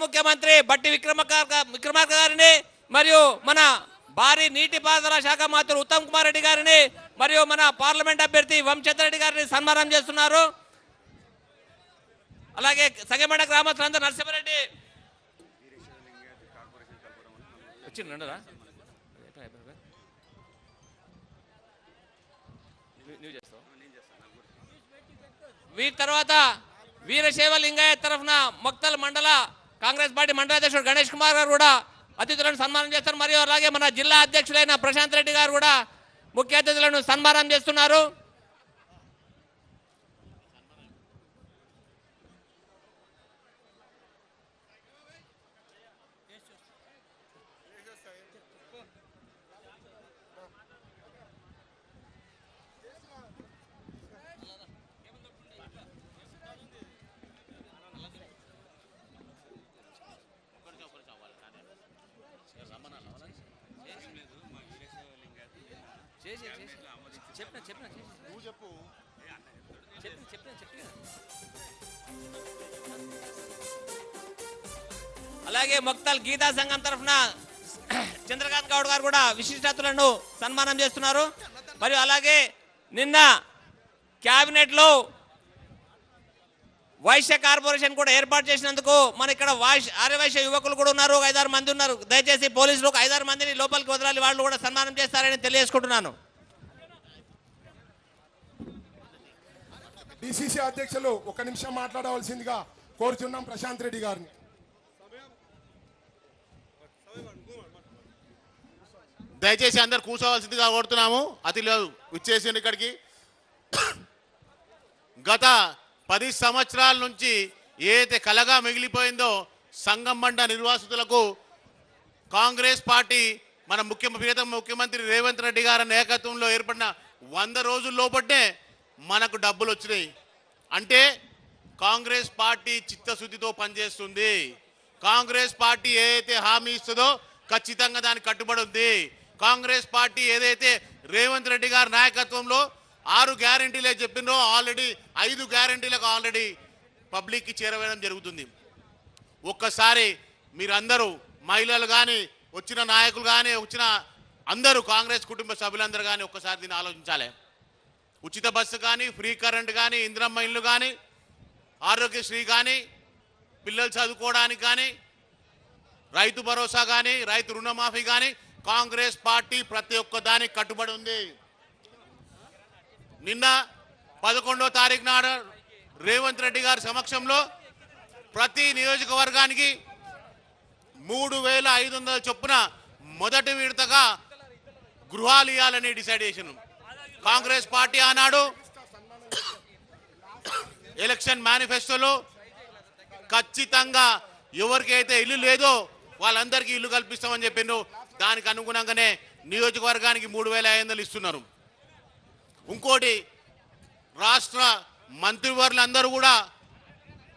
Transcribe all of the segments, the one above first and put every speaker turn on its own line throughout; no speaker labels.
ముఖ్యమంత్రి బట్టి విక్రమార్క గారిని మరియు మన భారీ నీటిపారుదల శాఖ మంత్రి ఉత్తమ్ కుమార్ రెడ్డి గారిని మరియు మన పార్లమెంట్ అభ్యర్థి వంశీధర్ గారిని సన్మానం చేస్తున్నారు. అలాగే సంగమండ గ్రామస్తులందరూ నరసింహారెడ్డి వచ్చిండ్రా వీరి తర్వాత వీరశైవ లింగాయత్ తరఫున మొక్తల్ మండల కాంగ్రెస్ పార్టీ మండల అధ్యక్షుడు గణేష్ కుమార్ గారు కూడా అతిథులను సన్మానం చేస్తారు. మరియు అలాగే మన జిల్లా అధ్యక్షులైన ప్రశాంత్ రెడ్డి గారు కూడా ముఖ్య అతిథులను సన్మానం చేస్తున్నారు. అలాగే మొక్తల్ గీతా సంఘం తరఫున చంద్రకాంత్ గౌడ్ గారు కూడా విశిష్ట సన్మానం చేస్తున్నారు. మరియు అలాగే నిన్న క్యాబినెట్ లో వైశ్య కార్పొరేషన్ కూడా ఏర్పాటు చేసినందుకు మన ఇక్కడ ఆర్యవైశ్య యువకులు కూడా ఉన్నారు, 5-6 మంది ఉన్నారు. దయచేసి పోలీసులు 5-6 మందిని లోపలికి వదలాలి, వాళ్ళు కూడా సన్మానం చేస్తారని తెలియజేసుకుంటున్నాను.
డిసిసి అధ్యక్షులు 1 నిమిషం మాట్లాడవలసిందిగా కోరుచున్నాం ప్రశాంత్ రెడ్డి గారిని.
దయచేసి అందరు కూర్చోవలసిందిగా కోరుతున్నాము. అతిథులు విచ్చేసిన ఇక్కడికి గత 10 సంవత్సరాల నుంచి ఏదైతే కలగా మిగిలిపోయిందో సంగమండ నిర్వాసితులకు కాంగ్రెస్ పార్టీ మన ప్రియతమ ముఖ్యమంత్రి రేవంత్ రెడ్డి గారి నాయకత్వంలో ఏర్పడిన 100 రోజుల లోపటే మనకు డబ్బులు వచ్చినాయి. అంటే కాంగ్రెస్ పార్టీ చిత్తశుద్ధితో పనిచేస్తుంది. కాంగ్రెస్ పార్టీ ఏదైతే హామీ ఇస్తుందో ఖచ్చితంగా దానికి కట్టుబడి ఉంది. కాంగ్రెస్ పార్టీ ఏదైతే రేవంత్ రెడ్డి గారి నాయకత్వంలో 6 గ్యారెంటీలే చెప్పినో ఆల్రెడీ 5 గ్యారెంటీలకు ఆల్రెడీ పబ్లిక్కి చేరవేయడం జరుగుతుంది. ఒక్కసారి మీరందరూ మహిళలు కానీ వచ్చిన నాయకులు కానీ వచ్చిన అందరూ కాంగ్రెస్ కుటుంబ సభ్యులందరూ కానీ ఒక్కసారి దీన్ని ఆలోచించాలి. ఉచిత బస్సు కానీ, ఫ్రీ కరెంట్ కానీ, ఇందిరమ్మ ఇల్లు కానీ, ఆరోగ్యశ్రీ కానీ, పిల్లలు చదువుకోవడానికి కానీ, రైతు భరోసా కానీ, రైతు రుణమాఫీ కానీ కాంగ్రెస్ పార్టీ ప్రతి ఒక్క దానికి కట్టుబడి ఉంది. నిన్న 11వ తారీఖు నాడు రేవంత్ రెడ్డి గారి సమక్షంలో ప్రతి నియోజకవర్గానికి 3500 చొప్పున మొదటి విడతగా గృహాలు ఇవ్వాలని డిసైడ్ చేసినాం. కాంగ్రెస్ పార్టీ ఆనాడు ఎలక్షన్ మేనిఫెస్టోలో ఖచ్చితంగా ఎవరికైతే ఇల్లు లేదో వాళ్ళందరికీ ఇల్లు కల్పిస్తామని చెప్పిండ్రు. దానికి అనుగుణంగానే నియోజకవర్గానికి 3500 ఇస్తున్నారు. ఇంకోటి రాష్ట్ర మంత్రివర్యులందరూ కూడా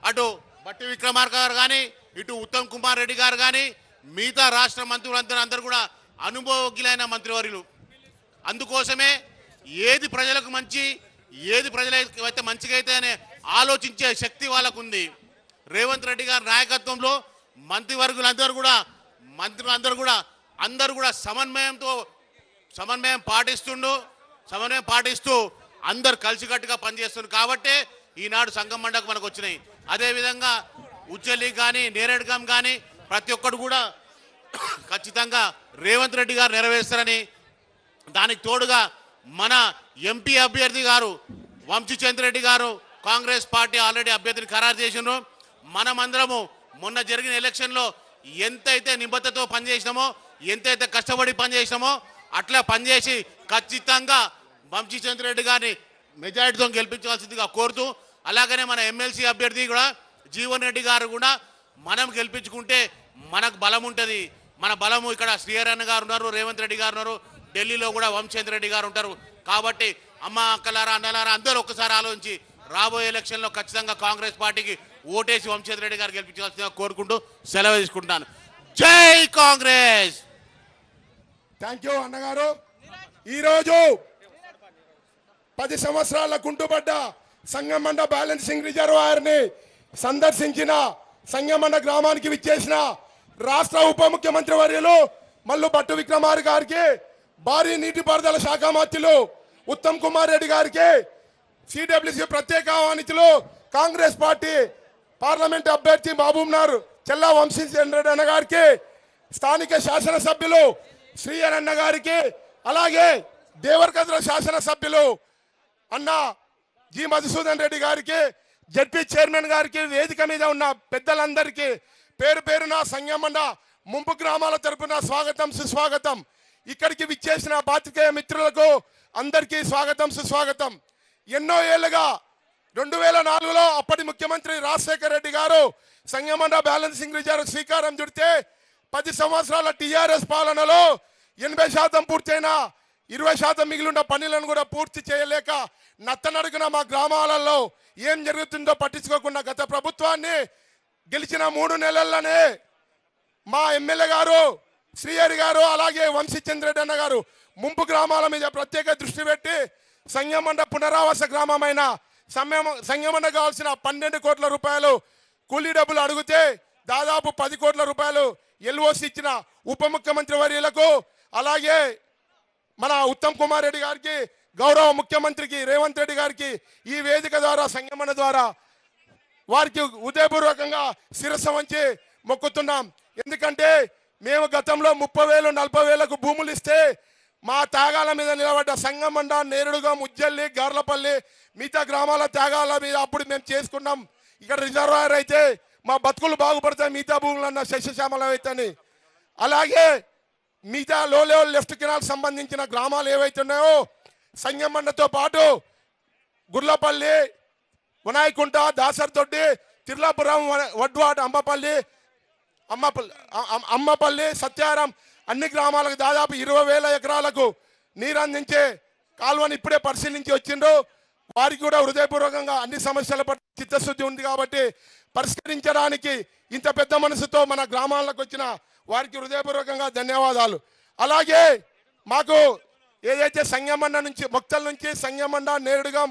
అటు బట్టి విక్రమార్క గారు కానీ, ఇటు ఉత్తమ్ కుమార్ రెడ్డి గారు కానీ, మిగతా రాష్ట్ర మంత్రులందరూ కూడా అనుభవజ్ఞులైన మంత్రివర్యులు. అందుకోసమే ఏది ప్రజలకు మంచి, ఏది ప్రజలకి అయితే మంచిగా అయితే అనే ఆలోచించే శక్తి వాళ్ళకు ఉంది. రేవంత్ రెడ్డి గారి నాయకత్వంలో మంత్రివర్గులందరూ కూడా అందరూ కూడా సమన్వయం పాటిస్తూ అందరు కలిసికట్టుగా పనిచేస్తున్నారు. కాబట్టి ఈనాడు సంగమండకు మనకు వచ్చినాయి. అదేవిధంగా ఉజ్జలి కానీ, నేరేడుగం కానీ ప్రతి ఒక్కరు కూడా ఖచ్చితంగా రేవంత్ రెడ్డి గారు నెరవేరుస్తారని, దానికి తోడుగా మన ఎంపీ అభ్యర్థి గారు వంశీచంద్రెడ్డి గారు కాంగ్రెస్ పార్టీ ఆల్రెడీ అభ్యర్థిని ఖరారు చేసినారు. మనమందరము మొన్న జరిగిన ఎలక్షన్లో ఎంతైతే నిబద్ధతతో పనిచేసినామో, ఎంతైతే కష్టపడి పనిచేసినామో అట్లా పనిచేసి ఖచ్చితంగా వంశీచంద్రెడ్డి గారిని మెజారిటీతో గెలిపించవలసిందిగా కోరుతూ, అలాగనే మన ఎమ్మెల్సీ అభ్యర్థి కూడా జీవన్ రెడ్డి గారు కూడా మనం గెలిపించుకుంటే మనకు బలం ఉంటుంది. మన బలము ఇక్కడ శ్రీహరణ గారు ఉన్నారు, రేవంత్ రెడ్డి గారు ఉన్నారు, ఢిల్లీలో కూడా వంశీచంద్ర రెడ్డి గారు ఉంటారు. కాబట్టి అమ్మ అక్కలారా అన్నలారా అందరూ ఒక్కసారి ఆలోచించి రాబోయే ఎలక్షన్లో ఖచ్చితంగా కాంగ్రెస్ పార్టీకి ఓటేసి వంశీచంద్ర రెడ్డి గారు గెలిపించాల్సిందిగా కోరుకుంటూ సెలవు తీసుకుంటాను. జై కాంగ్రెస్.
థ్యాంక్ యూ అన్నగారు. ఈరోజు 10 సంవత్సరాల కుంటుపడ్డ సంగమండ బ్యాలెన్సింగ్ రిజర్వాయర్ ని సందర్శించిన సంగమండ గ్రామానికి విచ్చేసిన రాష్ట్ర ఉప ముఖ్యమంత్రి వర్యులు మల్లు భట్టు విక్రమార్ గారికి, భారీ నీటిపారుదల శాఖ మంత్రులు ఉత్తమ్ కుమార్ రెడ్డి గారికి, సిడబ్ల్యూసి ప్రత్యేక ఆహ్వానితులు కాంగ్రెస్ పార్టీ పార్లమెంట్ అభ్యర్థి మహబూబ్నగర్ చెల్లా వంశీచంద్రెడ్డి అన్న గారికి, స్థానిక శాసనసభ్యులు శ్రీహరి అన్న గారికి, అలాగే దేవరకద్ర శాసనసభ్యులు అన్న జి మధుసూదన్ రెడ్డి గారికి, జడ్పీ చైర్మన్ గారికి, వేదిక మీద ఉన్న పెద్దలందరికీ పేరు పేరున సంగమండ ముంపు గ్రామాల తరపున స్వాగతం సుస్వాగతం. ఇక్కడికి విచ్చేసిన పాత్రికేయ మిత్రులకు అందరికీ స్వాగతం సుస్వాగతం. ఎన్నో ఏళ్లుగా 2004లో అప్పటి ముఖ్యమంత్రి రాజశేఖర రెడ్డి గారు సంగమండ బ్యాలెన్సింగ్ రిజర్వ్ శ్రీకారం చుడితే 10 సంవత్సరాల టీఆర్ఎస్ పాలనలో 80% పూర్తయిన 20% మిగిలిన పనులను కూడా పూర్తి చేయలేక నత్తనడుగున మా గ్రామాలలో ఏం జరుగుతుందో పట్టించుకోకుండా గత ప్రభుత్వాన్ని గెలిచిన 3 నెలల్లోనే మా ఎమ్మెల్యే గారు శ్రీహరి గారు అలాగే వంశీచంద్రెడ్డి అన్న గారు ముంపు గ్రామాల మీద ప్రత్యేక దృష్టి పెట్టి సంగమండ పునరావాస గ్రామమైన సంగమండ కావాల్సిన 12 కోట్ల రూపాయలు కూలీ డబ్బులు అడిగితే దాదాపు 10 కోట్ల రూపాయలు ఎల్ఓసి ఇచ్చిన ఉప ముఖ్యమంత్రి వర్యులకు, అలాగే మన ఉత్తమ్ కుమార్ రెడ్డి గారికి, గౌరవ ముఖ్యమంత్రికి రేవంత్ రెడ్డి గారికి ఈ వేదిక ద్వారా సంగమన ద్వారా వారికి హృదయపూర్వకంగా శిరస్సు వంచి మొక్కుతున్నాం. ఎందుకంటే మేము గతంలో 30,000 40,000కు భూములు ఇస్తే మా త్యాగాల మీద నిలబడ్డ సంగమండ, నేరుడుగా, ముజ్జల్లి, గార్లపల్లి మిగతా గ్రామాల త్యాగాల మీద అప్పుడు మేము చేసుకున్నాం. ఇక్కడ రిజర్వాయర్ అయితే మా బతుకులు బాగుపడతాయి, మిగతా భూములన్న శస్యశ్యామలం అవుతాయి. అలాగే మిగతా లో లెవెల్ లెఫ్ట్ కెనాల్ సంబంధించిన గ్రామాలు ఏవైతే ఉన్నాయో సంగమండతో పాటు గుర్లపల్లి, వినాయకుంట, దాసర్దొడ్డి, తిర్లాపురం, వడ్వాడ్, అమ్మపల్లి, సత్యారం అన్ని గ్రామాలకు దాదాపు 20,000 ఎకరాలకు నీరు అందించే కాలువని ఇప్పుడే పరిశీలించి వచ్చిండ్రు. వారికి కూడా హృదయపూర్వకంగా అన్ని సమస్యల పట్ల చిత్తశుద్ధి ఉంది కాబట్టి పరిష్కరించడానికి ఇంత పెద్ద మనసుతో మన గ్రామాలకు వచ్చిన వారికి హృదయపూర్వకంగా ధన్యవాదాలు. అలాగే మాకు ఏదైతే సంగమండ నుంచి మొక్తల నుంచి సంగమండ, నేరుడుగం,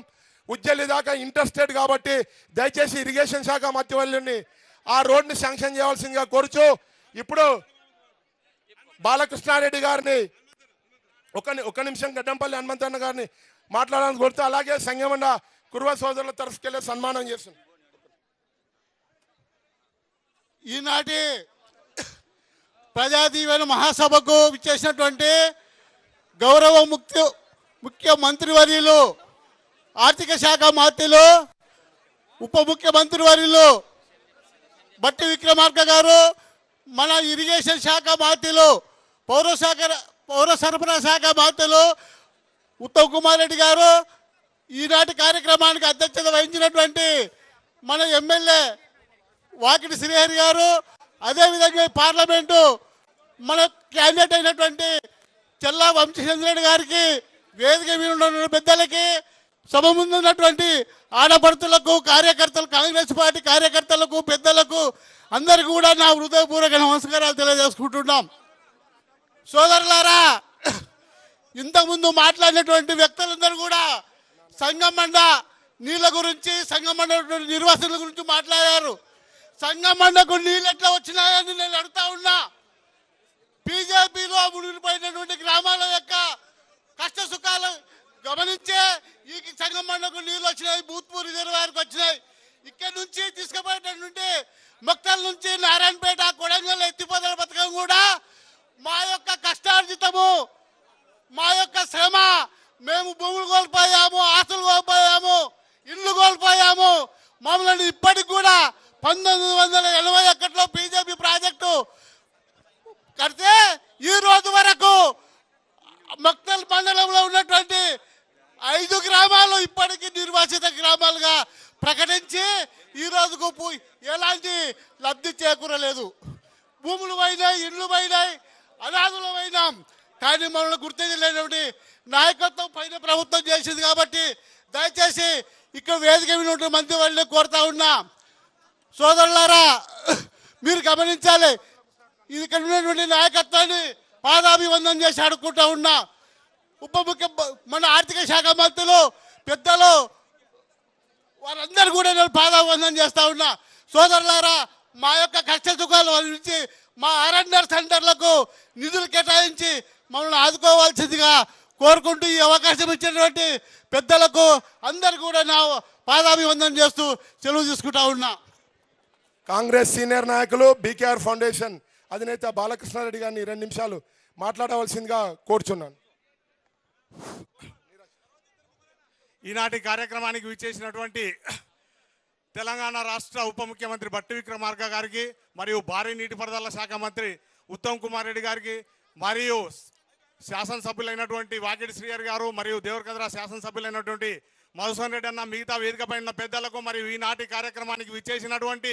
ఉజ్జల్లి దాకా ఇంటర్స్టేట్ కాబట్టి దయచేసి ఇరిగేషన్ శాఖ మధ్యవర్యుని ఆ రోడ్ని శాంక్షన్ చేయవలసిందిగా కోరుచు ఇప్పుడు బాలకృష్ణారెడ్డి గారిని ఒక నిమిషం గడ్డంపల్లి హనుమంతన్న గారిని మాట్లాడాలని కోరుతూ, అలాగే సంగమండ కుర్వ సోదరుల తరఫుకెళ్ళి సన్మానం చేస్తుంది.
ఈనాటి ప్రజాదీవెన మహాసభకు విచ్చేసినటువంటి గౌరవ ముఖ్యమంత్రి వర్యులు, ఆర్థిక శాఖ మంత్రులు, ఉప ముఖ్యమంత్రి వర్యులు భట్టి విక్రమార్క గారు, మన ఇరిగేషన్ శాఖ మంత్రులు, పౌర సరఫరా శాఖ మంత్రులు ఉత్తమ్ కుమార్ రెడ్డి గారు, ఈనాటి కార్యక్రమానికి అధ్యక్షత వహించినటువంటి మన ఎమ్మెల్యే వాకిటి శ్రీహరి గారు, అదేవిధంగా పార్లమెంటు మన క్యాండిడేట్ అయినటువంటి చెల్లా వంశీచంద్రెడ్డి గారికి, వేదిక మీద ఉన్న పెద్దలకి, సభ ముందున్నటువంటి ఆడపడుతులకు, కార్యకర్తలు, కాంగ్రెస్ పార్టీ కార్యకర్తలకు, పెద్దలకు అందరికీ కూడా నా హృదయపూర్వక నమస్కారాలు తెలియజేసుకుంటున్నాం. సోదరులారా, ఇంతకుముందు మాట్లాడినటువంటి వ్యక్తులందరూ కూడా సంగమండ నీళ్ళ గురించి, సంగమండ నిర్వాసనల గురించి మాట్లాడారు. సంగమండకు నీళ్ళు ఎట్లా వచ్చినాయని నేను అడుగుతా ఉన్నా. బీజేపీలో మునిగిపోయినటువంటి గ్రామాల యొక్క కష్ట సుఖాలు గమనించే ఈ సంగమండకు నీళ్ళు వచ్చినాయి, భూత్పూర్ రిజర్వాయర్కి వచ్చినాయి. ఇక్కడ నుంచి తీసుకుపోయేటటువంటి మొక్కల నుంచి నారాయణపేట, కొడంగల్ ఎత్తిపోతల పథకం కూడా మా యొక్క కష్టార్జితము, మా యొక్క శ్రమ. మేము భూములు కోల్పోయాము, ఆస్తులు కోల్పోయాము, ఇల్లు కోల్పోయాము. మమ్మల్ని ఇప్పటికి కూడా 1981లో బీజేపీ ప్రాజెక్టు కడితే ఈ రోజు వరకు మక్తల్ మండలంలో ఉన్నటువంటి 5 గ్రామాలు ఇప్పటికీ నిర్వాసిత గ్రామాలుగా ప్రకటించి ఈ రోజుకు ఎలాంటి లబ్ధి చేకూరలేదు. భూములు పోయినాయి, ఇళ్ళు పోయినాయి, అనాథులు పోయినాం. కానీ మనల్ని గుర్తించలేనటువంటి నాయకత్వం పైన ప్రభుత్వం చేసింది. కాబట్టి దయచేసి ఇక్కడ వేదిక మీద మంత్రి వాళ్ళని కోరుతా ఉన్నా, సోదరులారా మీరు గమనించాలి. ఇది ఇక్కడ ఉన్నటువంటి నాయకత్వాన్ని పాదాభివందనం చేసి అడుక్కుంటా ఉన్నా. మన ఆర్థిక శాఖ మంత్రులు, పెద్దలు వారందరూ కూడా నేను పాదాభివందనం చేస్తా ఉన్నా. సోదరులారా, మా యొక్క కష్ట సుఖాలు నుంచి మా ఆర్ఎన్ఆర్ సెంటర్లకు నిధులు కేటాయించి మమ్మల్ని ఆదుకోవాల్సిందిగా కోరుకుంటూ ఈ అవకాశం ఇచ్చినటువంటి పెద్దలకు అందరు కూడా నా పాదాభివందనం చేస్తూ సెలవు తీసుకుంటా ఉన్నా.
కాంగ్రెస్ సీనియర్ నాయకులు బీకేఆర్ ఫౌండేషన్ అధినేత బాలకృష్ణారెడ్డి గారిని 2 నిమిషాలు మాట్లాడవలసిందిగా కోరుచున్నాను.
ఈనాటి కార్యక్రమానికి విచ్చేసినటువంటి తెలంగాణ రాష్ట్ర ఉప ముఖ్యమంత్రి బట్టి విక్రమార్క గారికి మరియు భారీ నీటిపారుదల శాఖ మంత్రి ఉత్తమ్ కుమార్ రెడ్డి గారికి మరియు శాసనసభ్యులైనటువంటి వాకిడి శ్రీహరి గారు మరియు దేవరకద్ర శాసనసభ్యులైనటువంటి మధుసూదన్ రెడ్డి అన్న మిగతా వేదికపై ఉన్న పెద్దలకు మరియు ఈనాటి కార్యక్రమానికి విచ్చేసినటువంటి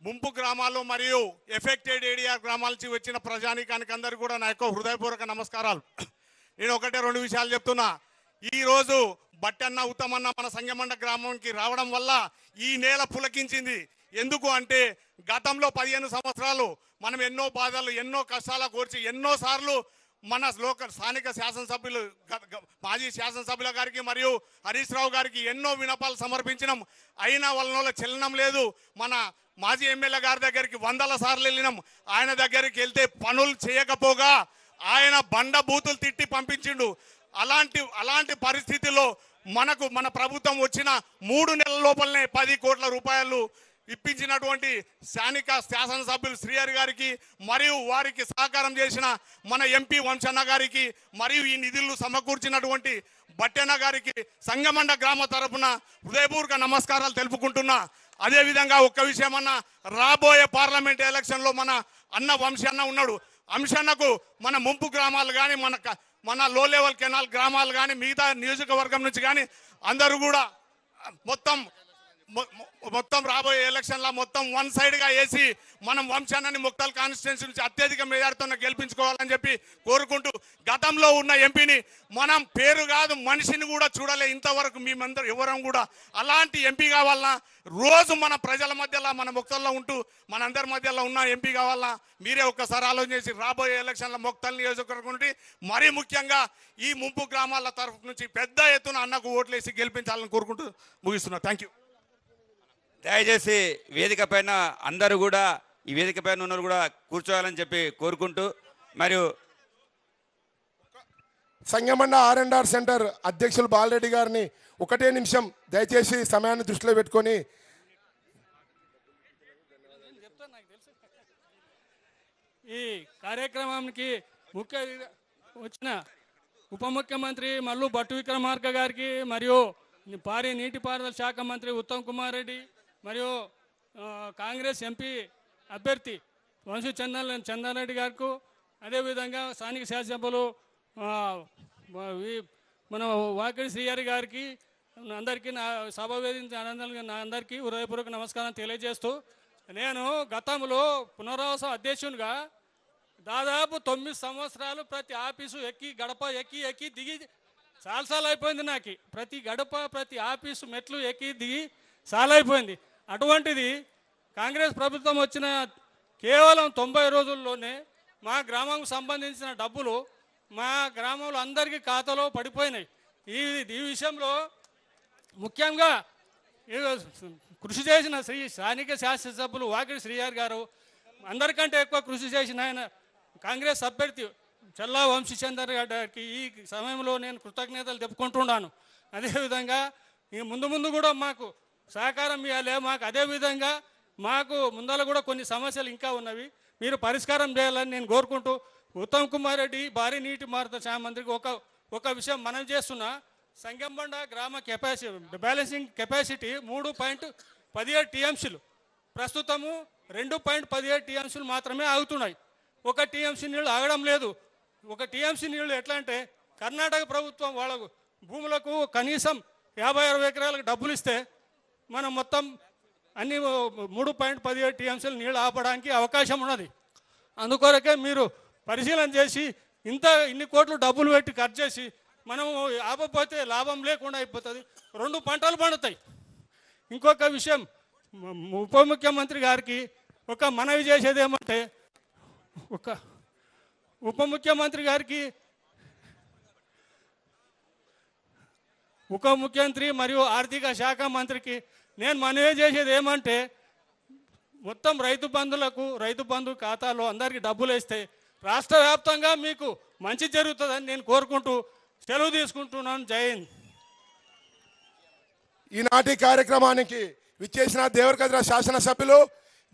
ముంపు గ్రామాలు మరియు ఎఫెక్టెడ్ ఏరియా గ్రామాల నుంచి వచ్చిన ప్రజానీకానికి అందరికీ కూడా నా యొక్క హృదయపూర్వక నమస్కారాలు. నేను 1-2 విషయాలు చెప్తున్నా. ఈరోజు బట్టన్న ఉత్తమన్న మన సంగమండ గ్రామానికి రావడం వల్ల ఈ నేల పులకించింది. ఎందుకు అంటే గతంలో 15 సంవత్సరాలు మనం ఎన్నో బాధలు ఎన్నో కష్టాల కోర్చి ఎన్నోసార్లు మన స్థానిక శాసనసభ్యులు మాజీ శాసనసభ్యుల గారికి మరియు హరీష్ రావు గారికి ఎన్నో వినపాలు సమర్పించినాం. అయినా వాళ్ళ చెల్లనం లేదు. మన మాజీ ఎమ్మెల్యే గారి దగ్గరికి 100ల సార్లు వెళ్ళినాం. ఆయన దగ్గరికి వెళ్తే పనులు చేయకపోగా ఆయన బండ బూతులు తిట్టి పంపించిండు. అలాంటి పరిస్థితిలో మన ప్రభుత్వం వచ్చిన 3 నెలల లోపలనే 10 కోట్ల రూపాయలు ఇప్పించినటువంటి స్థానిక శాసనసభ్యులు శ్రీహరి గారికి మరియు వారికి సహకారం చేసిన మన ఎంపీ వంశన్న గారికి మరియు ఈ నిధులు సమకూర్చినటువంటి బట్టన్న గారికి సంగమండ గ్రామ తరపున హృదయపూర్వక నమస్కారాలు తెలుపుకుంటున్నా. అదేవిధంగా ఒక్క విషయం అన్న, రాబోయే పార్లమెంట్ ఎలక్షన్లో మన అన్న వంశన్న ఉన్నాడు. వంశన్నకు మన ముంపు గ్రామాలు కానీ మన లో లెవెల్ కెనాల్ గ్రామాలు కానీ మిగతా నియోజకవర్గం నుంచి కానీ అందరూ కూడా మొత్తం రాబోయే ఎలక్షన్లో మొత్తం 1 సైడ్గా వేసి మనం వంశాన్ని ముక్తాల్ కాన్స్టిట్యున్సీ నుంచి అత్యధిక మెజార్టీతో గెలిపించుకోవాలని చెప్పి కోరుకుంటూ, గతంలో ఉన్న ఎంపీని మనం పేరు కాదు మనిషిని కూడా చూడలే ఇంతవరకు మేమందరూ ఎవరం కూడా. అలాంటి ఎంపీ కావాలన్నా, రోజు మన ప్రజల మధ్యలో మన ముక్తల్లో ఉంటూ మనందరి మధ్యలో ఉన్న ఎంపీ కావాలన్నా మీరే ఒక్కసారి ఆలోచన చేసి రాబోయే ఎలక్షన్లో ముక్తల్ నియోజకవర్గం నుండి మరీ ముఖ్యంగా ఈ ముంపు గ్రామాల తరఫు నుంచి పెద్ద ఎత్తున అన్నకు ఓట్లేసి గెలిపించాలని కోరుకుంటూ ముగిస్తున్నా. Thank you.
దయచేసి వేదిక పైన అందరూ కూడా ఈ వేదిక పైన ఉన్నవారు కూడా కూర్చోవాలని చెప్పి కోరుకుంటూ, మరియు
సంగమండ ఆర్ఎన్ఆర్ సెంటర్ అధ్యక్షులు బాలరెడ్డి గారిని 1 నిమిషం దయచేసి సమయాన్ని దృష్టిలో పెట్టుకొని
ఈ కార్యక్రమానికి ముఖ్య వచ్చిన ఉప ముఖ్యమంత్రి మల్లు భట్టి విక్రమార్క గారికి మరియు భారీ నీటిపారుదల శాఖ మంత్రి ఉత్తమ్ కుమార్ రెడ్డి మరియు కాంగ్రెస్ ఎంపీ అభ్యర్థి వంశీ చంద్రారెడ్డి గారికి, అదేవిధంగా స్థానిక శాసనసభ్యులు మన వాకిడి శ్రీహరి గారికి అందరికీ నా సభ వేదించిన అందరికీ హృదయపూర్వక నమస్కారం తెలియజేస్తూ, నేను గతంలో పునరావాస అధ్యక్షునిగా దాదాపు 9 సంవత్సరాలు ప్రతి ఆఫీసు ఎక్కి గడప ఎక్కి దిగి చాలాసార్లు అయిపోయింది. నాకు ప్రతి గడప ప్రతి ఆఫీసు మెట్లు ఎక్కి దిగి చాలా అయిపోయింది. అటువంటిది కాంగ్రెస్ ప్రభుత్వం వచ్చిన కేవలం 90 రోజుల్లోనే మా గ్రామంకు సంబంధించిన డబ్బులు మా గ్రామంలో అందరికీ ఖాతాలో పడిపోయినాయి. ఈ విషయంలో ముఖ్యంగా కృషి చేసిన స్థానిక శాసనసభ్యులు వాకిడి శ్రీహరి గారు, అందరికంటే ఎక్కువ కృషి చేసిన ఆయన కాంగ్రెస్ అభ్యర్థి చల్లా వంశీచందర్ గారికి ఈ సమయంలో నేను కృతజ్ఞతలు చెప్పుకుంటున్నాను. అదేవిధంగా ఈ ముందు కూడా మాకు సహకారం ఇవ్వాలి. మాకు అదేవిధంగా మాకు ముందర కూడా కొన్ని సమస్యలు ఇంకా ఉన్నవి, మీరు పరిష్కారం చేయాలని నేను కోరుకుంటూ, ఉత్తమ్ కుమార్ రెడ్డి భారీ నీటి పారుదల శాఖ మంత్రికి ఒక విషయం మనం చేస్తున్నా. సంగంబండ గ్రామ బ్యాలెన్సింగ్ కెపాసిటీ 3.17 టీఎంసీలు, ప్రస్తుతము 2.17 టీఎంసీలు మాత్రమే ఆగుతున్నాయి. 1 టీఎంసీ నీళ్ళు ఆగడం లేదు. 1 టీఎంసీ నీళ్ళు ఎట్లా అంటే కర్ణాటక ప్రభుత్వం వాళ్ళకు భూములకు కనీసం 50-60 ఎకరాలకు డబ్బులు ఇస్తే మనం మొత్తం అన్ని 3.17 టీఎంసీలు నీళ్ళు ఆపడానికి అవకాశం ఉన్నది. అందుకొరకే మీరు పరిశీలన చేసి ఇన్ని కోట్లు డబ్బులు పెట్టి ఖర్చు చేసి మనము ఆపకపోతే లాభం లేకుండా అయిపోతుంది. 2 పంటలు పండుతాయి. ఇంకొక విషయం, ఉప ముఖ్యమంత్రి గారికి ఒక మనవి చేసేది ఏమంటే, ఉప ముఖ్యమంత్రి గారికి ఉప ముఖ్యమంత్రి మరియు ఆర్థిక శాఖ మంత్రికి నేను మనవి చేసేది ఏమంటే, మొత్తం రైతు బంధు ఖాతాలో అందరికీ డబ్బులు వేస్తే రాష్ట్ర వ్యాప్తంగా మీకు మంచి జరుగుతుందని నేను కోరుకుంటూ సెలవు తీసుకుంటున్నాను. జై హింద్.
ఈనాటి కార్యక్రమానికి విచ్చేసిన దేవరకద్ర శాసనసభ్యులు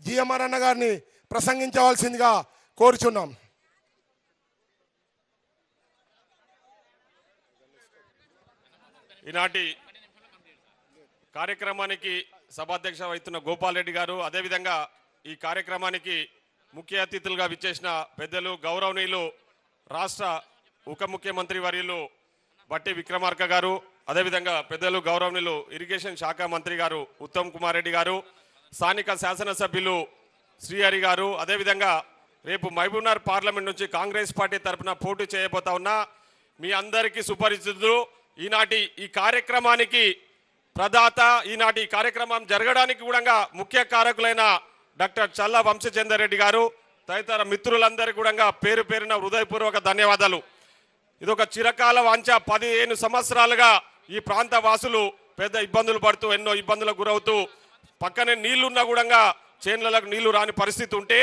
జిఎంఆర్ అన్న గారిని ప్రసంగించవలసిందిగా కోరుచున్నాం.
ఈనాటి కార్యక్రమానికి సభాధ్యక్ష వహిస్తున్న గోపాల్ రెడ్డి గారు, అదేవిధంగా ఈ కార్యక్రమానికి ముఖ్య అతిథులుగా విచ్చేసిన పెద్దలు గౌరవనీయులు రాష్ట్ర ఉప ముఖ్యమంత్రి వర్యులు బట్టి విక్రమార్క గారు, అదేవిధంగా పెద్దలు గౌరవనీయులు ఇరిగేషన్ శాఖ మంత్రి గారు ఉత్తమ్ కుమార్ రెడ్డి గారు, స్థానిక శాసనసభ్యులు శ్రీహరి గారు, అదేవిధంగా రేపు మహబూబ్నగర్ పార్లమెంట్ నుంచి కాంగ్రెస్ పార్టీ తరఫున పోటీ చేయబోతా ఉన్న మీ అందరికీ సుపరిచితులు, ఈనాటి ఈ కార్యక్రమానికి ప్రదాత, ఈనాటి కార్యక్రమం జరగడానికి కూడా ముఖ్య కారకులైన డాక్టర్ చల్లా వంశచందర్ రెడ్డి గారు తదితర మిత్రులందరికీ కూడా పేరు పేరున హృదయపూర్వక ధన్యవాదాలు. ఇదొక చిరకాల వాంఛ. 15 సంవత్సరాలుగా ఈ ప్రాంత వాసులు పెద్ద ఇబ్బందులు పడుతూ ఎన్నో ఇబ్బందులకు గురవుతూ పక్కనే నీళ్లున్నా కూడా చేన్లకు నీళ్లు రాని పరిస్థితి ఉంటే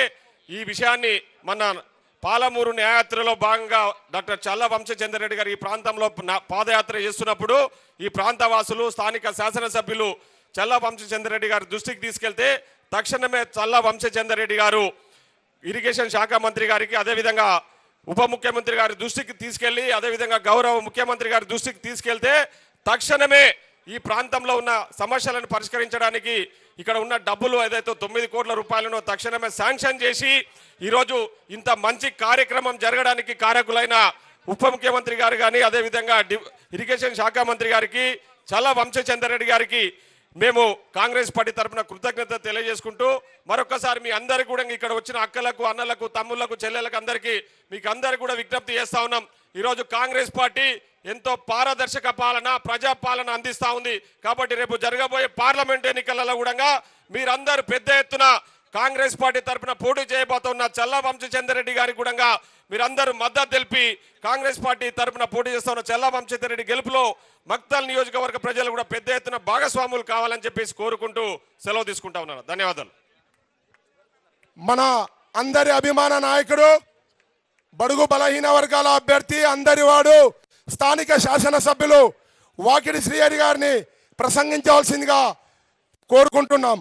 ఈ విషయాన్ని మన పాలమూరు న్యాయయాత్రలో భాగంగా డాక్టర్ చల్లా వంశచందర్ రెడ్డి గారు ఈ ప్రాంతంలో పాదయాత్ర చేస్తున్నప్పుడు ఈ ప్రాంత వాసులు స్థానిక శాసనసభ్యులు చల్లా వంశచందర్ రెడ్డి గారి దృష్టికి తీసుకెళ్తే తక్షణమే చల్లా వంశచందర్ రెడ్డి గారు ఇరిగేషన్ శాఖ మంత్రి గారికి, అదేవిధంగా ఉప ముఖ్యమంత్రి గారి దృష్టికి తీసుకెళ్లి, అదేవిధంగా గౌరవ ముఖ్యమంత్రి గారి దృష్టికి తీసుకెళ్తే తక్షణమే ఈ ప్రాంతంలో ఉన్న సమస్యలను పరిష్కరించడానికి ఇక్కడ ఉన్న డబ్బులు ఏదైతే 9 కోట్ల రూపాయలను తక్షణమే శాంక్షన్ చేసి ఈరోజు ఇంత మంచి కార్యక్రమం జరగడానికి కారకులైన ఉప ముఖ్యమంత్రి గారు కానీ, అదేవిధంగా ఇరిగేషన్ శాఖ మంత్రి గారికి, చల్లా వంశచందర్ రెడ్డి గారికి మేము కాంగ్రెస్ పార్టీ తరఫున కృతజ్ఞత తెలియజేసుకుంటూ మరొకసారి మీ అందరికీ కూడా ఇక్కడ వచ్చిన అక్కలకు, అన్నలకు, తమ్ముళ్లకు, చెల్లెలకు అందరికీ మీకు అందరికీ కూడా విజ్ఞప్తి చేస్తా ఉన్నాం. ఈరోజు కాంగ్రెస్ పార్టీ ఎంతో పారదర్శక పాలన, ప్రజాపాలన అందిస్తూ ఉంది. కాబట్టి రేపు జరగబోయే పార్లమెంట్ ఎన్నికలలో కూడా మీరందరూ పెద్ద ఎత్తున కాంగ్రెస్ పార్టీ తరఫున పోటీ చేయబోతున్న చల్లా వంశచందర్ రెడ్డి గారికి కూడా మీరందరూ మద్దతు తెలిపి కాంగ్రెస్ పార్టీ తరఫున పోటీ చేస్తున్న చల్లా వంశచందర్ రెడ్డి గెలుపులో మక్తల్ నియోజకవర్గ ప్రజలు కూడా పెద్ద ఎత్తున భాగస్వాములు కావాలని చెప్పేసి కోరుకుంటూ సెలవు తీసుకుంటా ఉన్నాను. ధన్యవాదాలు.
మన అందరి అభిమాన నాయకుడు, బడుగు బలహీన వర్గాల అభ్యర్థి, అందరి వాడు, స్థానిక శాసనసభ్యులు వాకిడి శ్రీహరి గారిని ప్రసంగించవలసిందిగా కోరుకుంటున్నాం.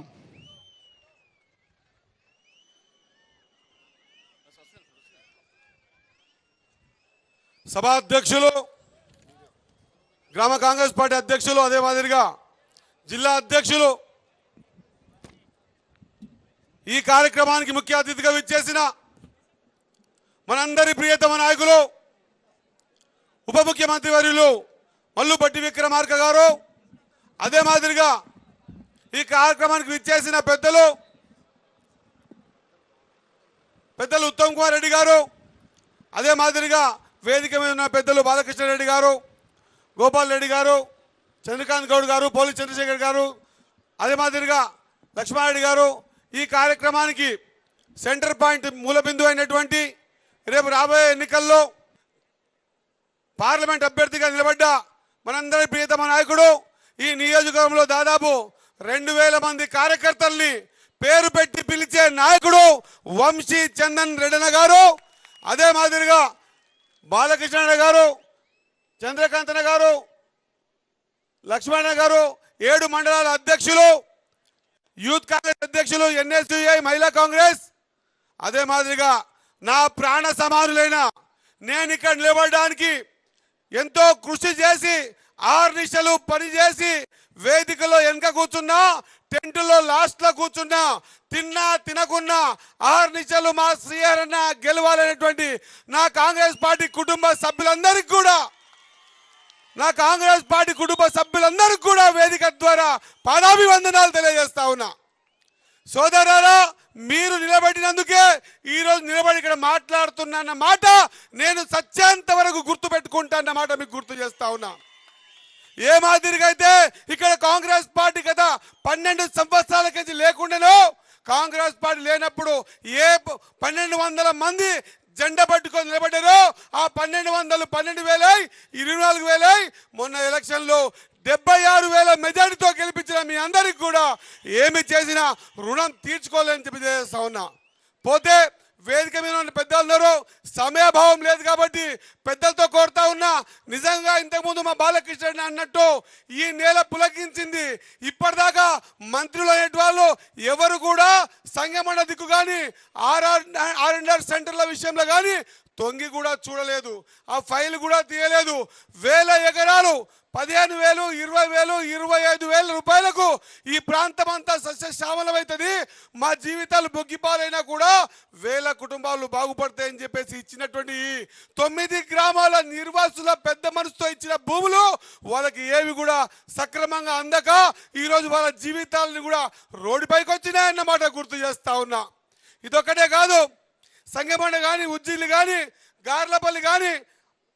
సభాధ్యక్షులు, గ్రామ కాంగ్రెస్ పార్టీ అధ్యక్షులు, అదే మాదిరిగా జిల్లా అధ్యక్షులు, ఈ కార్యక్రమానికి ముఖ్య అతిథిగా విచ్చేసిన మనందరి ప్రియతమ నాయకులు ఉప ముఖ్యమంత్రి వర్యులు మల్లు బట్టి విక్రమార్క గారు, అదే మాదిరిగా ఈ కార్యక్రమానికి విచ్చేసిన పెద్దలు ఉత్తమ్ కుమార్ రెడ్డి గారు, అదే మాదిరిగా వేదిక మీద ఉన్న పెద్దలు బాలకృష్ణారెడ్డి గారు, గోపాల్ రెడ్డి గారు, చంద్రకాంత్ గౌడ్ గారు, పోలి చంద్రశేఖర్ గారు, అదే మాదిరిగా లక్ష్మారెడ్డి గారు, ఈ కార్యక్రమానికి సెంటర్ పాయింట్ మూలబిందు అయినటువంటి రేపు రాబోయే ఎన్నికల్లో పార్లమెంట్ అభ్యర్థిగా నిలబడ్డ మనందరి ప్రియతమ నాయకుడు, ఈ నియోజకవర్గంలో దాదాపు 2000 మంది కార్యకర్తల్ని పేరు పెట్టి పిలిచే నాయకుడు వంశీ చందన్ రెడ్డన్న గారు, అదే మాదిరిగా బాలకృష్ణ గారు, చంద్రకాంతన గారు, లక్ష్మణ గారు, 7 మండలాల అధ్యక్షులు, యూత్ కాంగ్రెస్ అధ్యక్షులు, ఎన్ఎస్యుఐ మహిళా కాంగ్రెస్, అదే మాదిరిగా నా ప్రాణ సమానులైన నేను ఇక్కడ నిలబడడానికి ఎంతో కృషి చేసి 6 నిమిషాలు పనిచేసి వేదికలో వెనక కూర్చున్నా, టెంట్లో లాస్ట్లో కూర్చున్నా, తిన్నా తినకున్నా 6 నిమిషాలు మా శ్రీహరి అన్న గెలవాలనేటువంటి నా కాంగ్రెస్ పార్టీ కుటుంబ సభ్యులందరికీ కూడా వేదిక ద్వారా పాదాభివందనాలు తెలియజేస్తా ఉన్నా. సోదరులారా, మీరు నిలబడినందుకే ఈరోజు నిలబడి ఇక్కడ మాట్లాడుతున్న మాట నేను సత్యాంత వరకు గుర్తు పెట్టుకుంటాన్న మాట మీకు గుర్తు చేస్తా ఉన్నా. ఏ మాదిరిగా అయితే ఇక్కడ కాంగ్రెస్ పార్టీ గత 12 సంవత్సరాల నుంచి లేకుండానో, కాంగ్రెస్ పార్టీ లేనప్పుడు ఏ 1200 మంది జెండా పట్టుకొని నిలబడ్డారో ఆ 1200 12,000 24,000 మొన్న ఎలక్షన్లో 76,000 మెజారిటీతో గెలిపించిన మీ అందరికి కూడా ఏమి చేసినా రుణం తీర్చుకోలేని చెప్పి చేస్తా ఉన్నా. పోతే వేదిక మీద ఉన్న పెద్దలు సమయభావం లేదు కాబట్టి పెద్దలతో కోరుతా ఉన్నా, నిజంగా ఇంతకుముందు మా బాలకృష్ణ అన్నట్టు ఈ నేల పులకించింది. ఇప్పటిదాకా మంత్రులు అనేటి వాళ్ళు ఎవరు కూడా సంగమండ దిక్కు కానీ ఆర్ఎండ్ఆర్ సెంటర్ల విషయంలో కానీ తొంగి కూడా చూడలేదు, ఆ ఫైల్ కూడా తీయలేదు. వేల ఎకరాలు 15,000, 20,000, 25,000 రూపాయలకు ఈ ప్రాంతం అంతా సస్యశ్యామలమవుతుంది, మా జీవితాలు బొగ్గిపాలైనా కూడా వేల కుటుంబాలు బాగుపడతాయని చెప్పేసి ఇచ్చినటువంటి 9 గ్రామాల నిర్వాసుల పెద్ద మనసుతో ఇచ్చిన భూములు వాళ్ళకి ఏవి కూడా సక్రమంగా అందక ఈరోజు వాళ్ళ జీవితాలను కూడా రోడ్డుపైకి వచ్చినాయన్నమాట గుర్తు చేస్తా ఉన్నా. ఇదొక్కటే కాదు, సంగమండ కానీ, ఉజ్జిలి కానీ, గార్లపల్లి కానీ,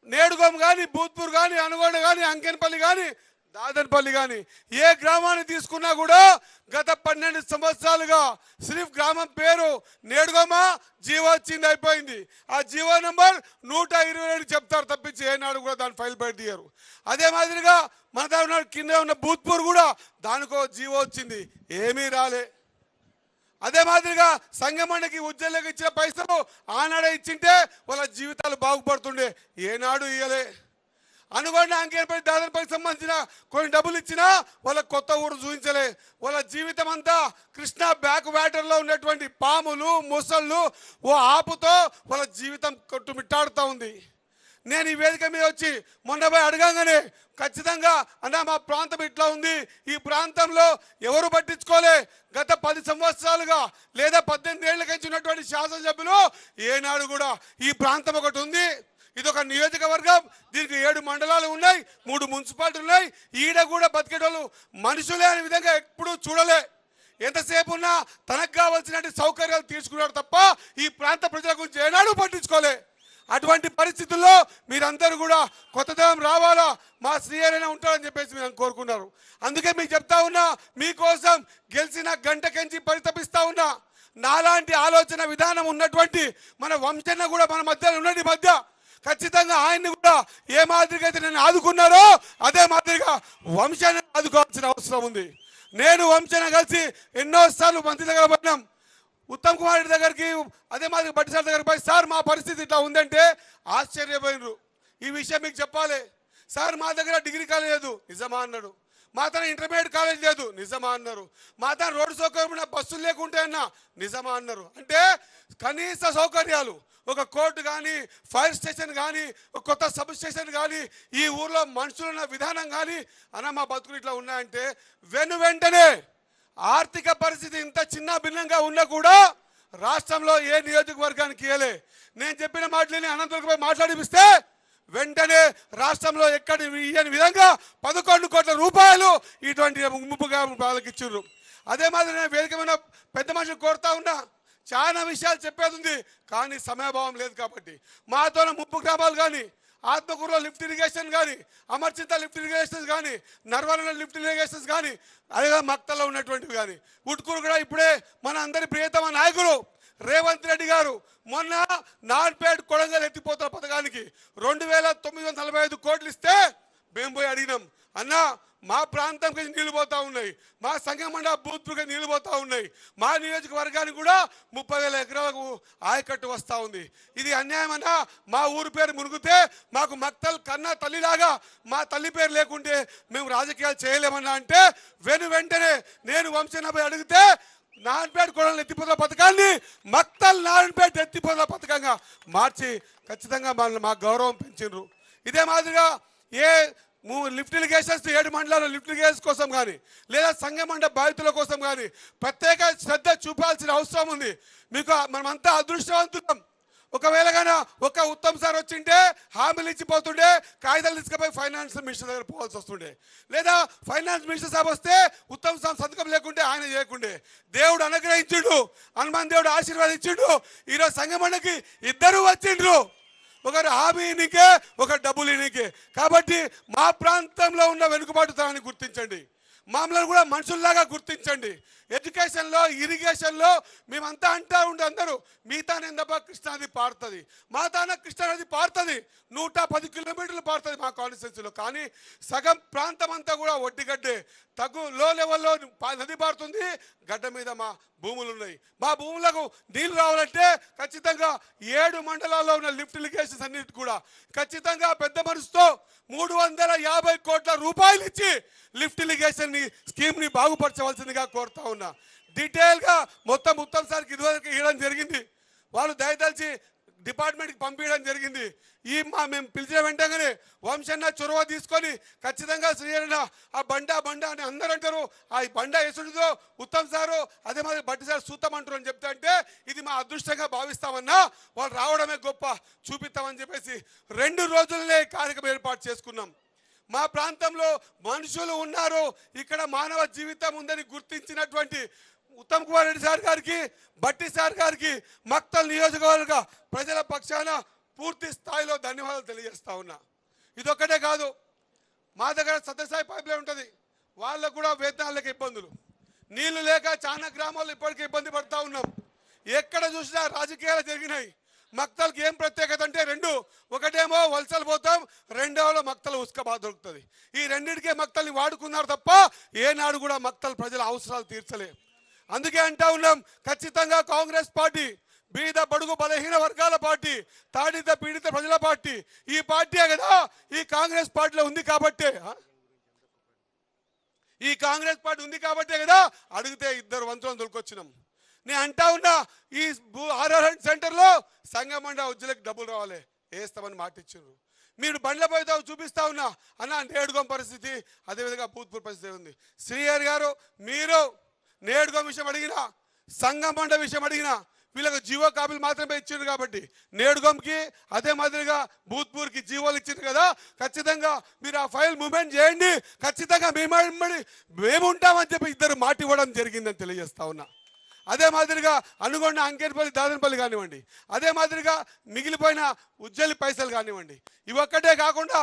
నేడుగోం కానీ, భూత్పూర్ కానీ, అనుగొండ కానీ, అంకెనపల్లి కానీ, దాదన్పల్లి కానీ ఏ గ్రామాన్ని తీసుకున్నా కూడా గత 12 సంవత్సరాలుగా సిర్ఫ్ గ్రామం పేరు నేడుగోమ జీవో వచ్చింది, అయిపోయింది. ఆ జీవో నంబర్ 122 చెప్తారు తప్పించి ఏనాడు కూడా దాని ఫైల్ బయట తీయరు. అదే మాదిరిగా మన దగ్గర కింద ఉన్న భూత్పూర్ కూడా దానికో జీవో వచ్చింది, ఏమీ రాలే. అదే మాదిరిగా సంగమండకి ఉజ్జయిలకు ఇచ్చిన పైసలు ఆనాడే ఇచ్చింటే వాళ్ళ జీవితాలు బాగుపడుతుండే, ఏనాడు ఇయ్యలే. అనుగొండ అంకేపై దాదాపుకి సంబంధించిన కొన్ని డబ్బులు ఇచ్చినా వాళ్ళ కొత్త ఊరు చూపించలే. వాళ్ళ జీవితం అంతా కృష్ణా బ్యాక్ వాటర్లో ఉన్నటువంటి పాములు, మొసళ్ళు ఓ ఆపుతో వాళ్ళ జీవితం కొట్టుమిట్టాడుతూ ఉంది. నేను ఈ వేదిక మీద వచ్చి మొన్న పోయి అడగంగానే ఖచ్చితంగా అన్న మా ప్రాంతం ఇట్లా ఉంది, ఈ ప్రాంతంలో ఎవరు పట్టించుకోలే. గత 10 సంవత్సరాలుగా లేదా 18 ఏళ్ళ నుంచి ఉన్నటువంటి శాసనసభ్యులు ఏనాడు కూడా ఈ ప్రాంతం ఒకటి ఉంది, ఇది ఒక నియోజకవర్గం, దీనికి 7 మండలాలు ఉన్నాయి, 3 మున్సిపాలిటీలు ఉన్నాయి, ఈడ కూడా బతికేటోళ్ళు మనుషులే అనే విధంగా ఎప్పుడూ చూడలే. ఎంతసేపు ఉన్నా తనకు కావాల్సిన సౌకర్యాలు తీసుకున్నాడు తప్ప ఈ ప్రాంత ప్రజల గురించి ఏనాడు పట్టించుకోలే. అటువంటి పరిస్థితుల్లో మీరందరూ కూడా కొత్తదనం రావాలా, మా శ్రీహరైనా ఉంటారని చెప్పేసి మీరు కోరుకున్నారు. అందుకే మీకు చెప్తా ఉన్నా, మీకోసం గెలిచిన గంటకెంచి పరితపిస్తా ఉన్నా. నాలాంటి ఆలోచన విధానం ఉన్నటువంటి మన వంశన్న కూడా మన మధ్యలో ఉన్నది మధ్య ఖచ్చితంగా ఆయన్ని కూడా ఏ మాదిరిగా అయితే నేను ఆదుకున్నారో అదే మాదిరిగా వంశాన్ని ఆదుకోవాల్సిన అవసరం ఉంది. నేను వంశన్న కలిసి ఎన్నోసార్లు మంత్రి దగ్గర పడినాం, ఉత్తమ్ కుమార్ రెడ్డి దగ్గరికి, అదే మాదిరి బట్టి సార్ దగ్గరికి పోయి సార్ మా పరిస్థితి ఇట్లా ఉందంటే ఆశ్చర్యపోయినరు. ఈ విషయం మీకు చెప్పాలి సార్, మా దగ్గర డిగ్రీ కాలేజ్ లేదు, నిజమా అన్నాడు. మా తన ఇంటర్మీడియట్ కాలేజ్ లేదు, నిజమా అన్నారు. మా తన రోడ్డు సౌకర్యం బస్సులు లేకుంటే అన్నా, నిజమా అన్నారు. అంటే కనీస సౌకర్యాలు, ఒక కోర్టు కానీ, ఫైర్ స్టేషన్ కానీ, ఒక కొత్త సబ్ స్టేషన్ కానీ, ఈ ఊర్లో మనుషులున్న విధానం కానీ అన్న మా బతుకులు ఇట్లా ఉన్నాయంటే వెంటనే ఆర్థిక పరిస్థితి ఇంత చిన్న భిన్నంగా ఉన్నా కూడా రాష్ట్రంలో ఏ నియోజకవర్గానికి ఇయ్యలే. నేను చెప్పిన మాటలని అనంతపురం మాట్లాడిపిస్తే వెంటనే రాష్ట్రంలో ఎక్కడ ఇయ్యని విధంగా 11 కోట్ల రూపాయలు ఇటువంటి ముప్పు గ్రామాలకు ఇచ్చారు. అదే మాదిరి నేను వేదికమైన పెద్ద మనుషులు కోరుతా ఉన్నా, చాలా విషయాలు చెప్పేది ఉంది కానీ సమయభావం లేదు కాబట్టి మాతో ముప్పు గ్రామాలు కానీ, ఆత్మకూరులో లిఫ్ట్ ఇరిగేషన్ కానీ, అమర్చింత లిఫ్ట్ ఇరిగేషన్స్ కానీ, నర్వలలో లిఫ్ట్ ఇరిగేషన్స్ కానీ, అదే మక్తల్లో ఉన్నటువంటివి కానీ, ఉట్కూరు కూడా ఇప్పుడే మన అందరి ప్రియతమ నాయకులు రేవంత్ రెడ్డి గారు మొన్న నాన్పేట్ కొడంగల్ ఎత్తిపోతల పథకానికి 2,945 కోట్లు ఇస్తే మేము పోయి అడిగినాం, అన్నా మా ప్రాంతంకి నీళ్లు పోతా ఉన్నాయి, మా సంగమండ భూత్పూర్కి నీళ్లు పోతా ఉన్నాయి, మా నియోజకవర్గానికి కూడా 30,000 ఎకరాలకు ఆయకట్టు వస్తూ ఉంది, ఇది అన్యాయం అన్నా. మా ఊరు పేరు మునిగితే మాకు మక్తల్ కన్నా తల్లిలాగా మా తల్లి పేరు లేకుంటే మేము రాజకీయాలు చేయలేమన్నా అంటే వెంటనే నేను వంశనపై అడిగితే నారాయణపేట కొడంగల్ ఎత్తిపోతల పథకాన్ని మక్తల్ నారాయణపేట ఎత్తిపోతల పథకంగా మార్చి ఖచ్చితంగా మా గౌరవం పెంచారు. ఇదే మాదిరిగా ఏ లిఫ్ట్ ఇరిగేషన్స్ 7 మండలాల లిఫ్ట్ ఇరిగేషన్ కోసం కానీ లేదా సంగమండ బాధితుల కోసం కానీ ప్రత్యేక శ్రద్ధ చూపాల్సిన అవసరం ఉంది. మీకు మనమంతా అదృష్టవంతులం. ఒకవేళ కానీ ఒక ఉత్తమ్ సార్ వచ్చింటే హామీలు ఇచ్చిపోతుండే, కాగితాలు తీసుకుపోయి ఫైనాన్స్ మినిస్టర్ దగ్గర పోవాల్సి వస్తుండే, లేదా ఫైనాన్స్ మినిస్టర్ సాబ్ వస్తే ఉత్తమ్ సార్ సంతకం లేకుంటే ఆయన చేయకుండే. దేవుడు అనుగ్రహించిండు, హనుమాన్ దేవుడు ఆశీర్వాదించిండు. ఈరోజు సంగమండకి 2 వచ్చిండ్రు, ఒకరు హామీ ఇనికే, ఒక డబ్బులు ఇనికే. కాబట్టి మా ప్రాంతంలో ఉన్న వెనుకబాటుతనాన్ని గుర్తించండి. మమ్మల్ని కూడా మనుషుల్లాగా గుర్తించండి. ఎడ్యుకేషన్లో, ఇరిగేషన్లో మేమంతా అంటా ఉండే అందరూ మీతానేందబ్బ కృష్ణానది పారుతుంది, మాతాన కృష్ణానది పారుతుంది, 110 కిలోమీటర్లు పారుతుంది మా కాన్స్టిట్యున్సీలో. కానీ సగం ప్రాంతం అంతా కూడా ఒడ్డిగడ్డే, లో లెవెల్లో నది పారుతుంది, గడ్డ మీద మా భూములు ఉన్నాయి. మా భూములకు నీళ్లు రావాలంటే ఖచ్చితంగా 7 మండలాల్లో ఉన్న లిఫ్ట్ ఇరిగేషన్స్ అన్నిటి కూడా ఖచ్చితంగా పెద్ద మనసుతో 350 కోట్ల రూపాయలు ఇచ్చి లిఫ్ట్ ఇరిగేషన్ స్కీమ్ ని బాగుపరచవలసిందిగా కోరుతా ఉన్నా. డీటెయిల్ గా మొత్తం సార్కి ఇదివరకు ఇవ్వడం జరిగింది. వాళ్ళు దయదలిచి డిపార్ట్మెంట్కి పంపించడం జరిగింది. మేము పిలిచిన వెంటనే వంశన్న చొరవ తీసుకొని ఖచ్చితంగా శ్రీహరణ ఆ బండ అని అందరూ అంటారు. ఆ బండ ఎసుడుతో ఉత్తమ్ సారు అదే మరి బట్టి సార్ సూతమంటారు అని చెప్తా అంటే ఇది మా అదృష్టంగా భావిస్తామన్నా, వాళ్ళు రావడమే గొప్ప చూపిస్తామని చెప్పేసి 2 రోజులనే కార్యక్రమం ఏర్పాటు చేసుకున్నాం. మా ప్రాంతంలో మనుషులు ఉన్నారు, ఇక్కడ మానవ జీవితం ఉందని గుర్తించినటువంటి ఉత్తమ్ కుమార్ రెడ్డి సార్ గారికి, బట్టి సార్ గారికి మక్తల్ నియోజకవర్గ ప్రజల పక్షాన పూర్తి స్థాయిలో ధన్యవాదాలు తెలియజేస్తా ఉన్నా. ఇదొక్కటే కాదు, మా దగ్గర సత్యసాయి పైప్ లైన్ ఉంటుంది, వాళ్ళకు కూడా వేతనాలకు ఇబ్బందులు, నీళ్లు లేక చాలా గ్రామాల్లో ఇప్పటికీ ఇబ్బంది పడుతూ ఉన్నాం. ఎక్కడ చూసినా రాజకీయాలు జరిగినాయి. మక్తల్కి ఏం ప్రత్యేకత అంటే 2, ఒకటేమో వలసలు పోతాం, రెండోలో మక్తల్ ఉసుక బాగా దొరుకుతుంది. ఈ రెండింటికే మక్తల్ని వాడుకున్నారు తప్ప ఏనాడు కూడా మక్తల్ ప్రజల అవసరాలు తీర్చలే. అందుకే అంటా ఉన్నాం, ఖచ్చితంగా కాంగ్రెస్ పార్టీ బీద బడుగు బలహీన వర్గాల పార్టీ, తాడిత పీడిత ప్రజల పార్టీ, ఈ పార్టీయే కదా ఈ కాంగ్రెస్ పార్టీలో ఉంది కాబట్టే కదా అడిగితే 2 వంతులను దొరికొచ్చినాం. నేను అంటా ఉన్నా, ఈ ఆర్ఆర్ సెంటర్లో సంగమండ ఉద్యోగులకు డబ్బులు రావాలి, వేస్తామని మాట ఇచ్చారు. మీరు బండ్ల పోయితే చూపిస్తా ఉన్నా అన్న, నేడుగోం పరిస్థితి అదేవిధంగా భూత్పూర్ పరిస్థితి ఉంది. శ్రీహరి గారు, మీరు నేడుగోం విషయం అడిగినా, సంగమండ విషయం అడిగినా వీళ్ళకి జీవో కాపీలు మాత్రమే ఇచ్చారు కాబట్టి నేడుగోంకి అదే మాదిరిగా భూత్పూర్కి జీవోలు ఇచ్చారు కదా, ఖచ్చితంగా మీరు ఆ ఫైల్ మూవ్మెంట్ చేయండి, ఖచ్చితంగా మేము ఉంటామని చెప్పి 2 మాట ఇవ్వడం జరిగిందని తెలియజేస్తా ఉన్నా. అదే మాదిరిగా అనుగొండ అంకేర్పల్లి దాదనపల్లి కానివ్వండి, అదే మాదిరిగా మిగిలిపోయిన ఉజ్జలి పైసలు కానివ్వండి, ఇవొక్కటే కాకుండా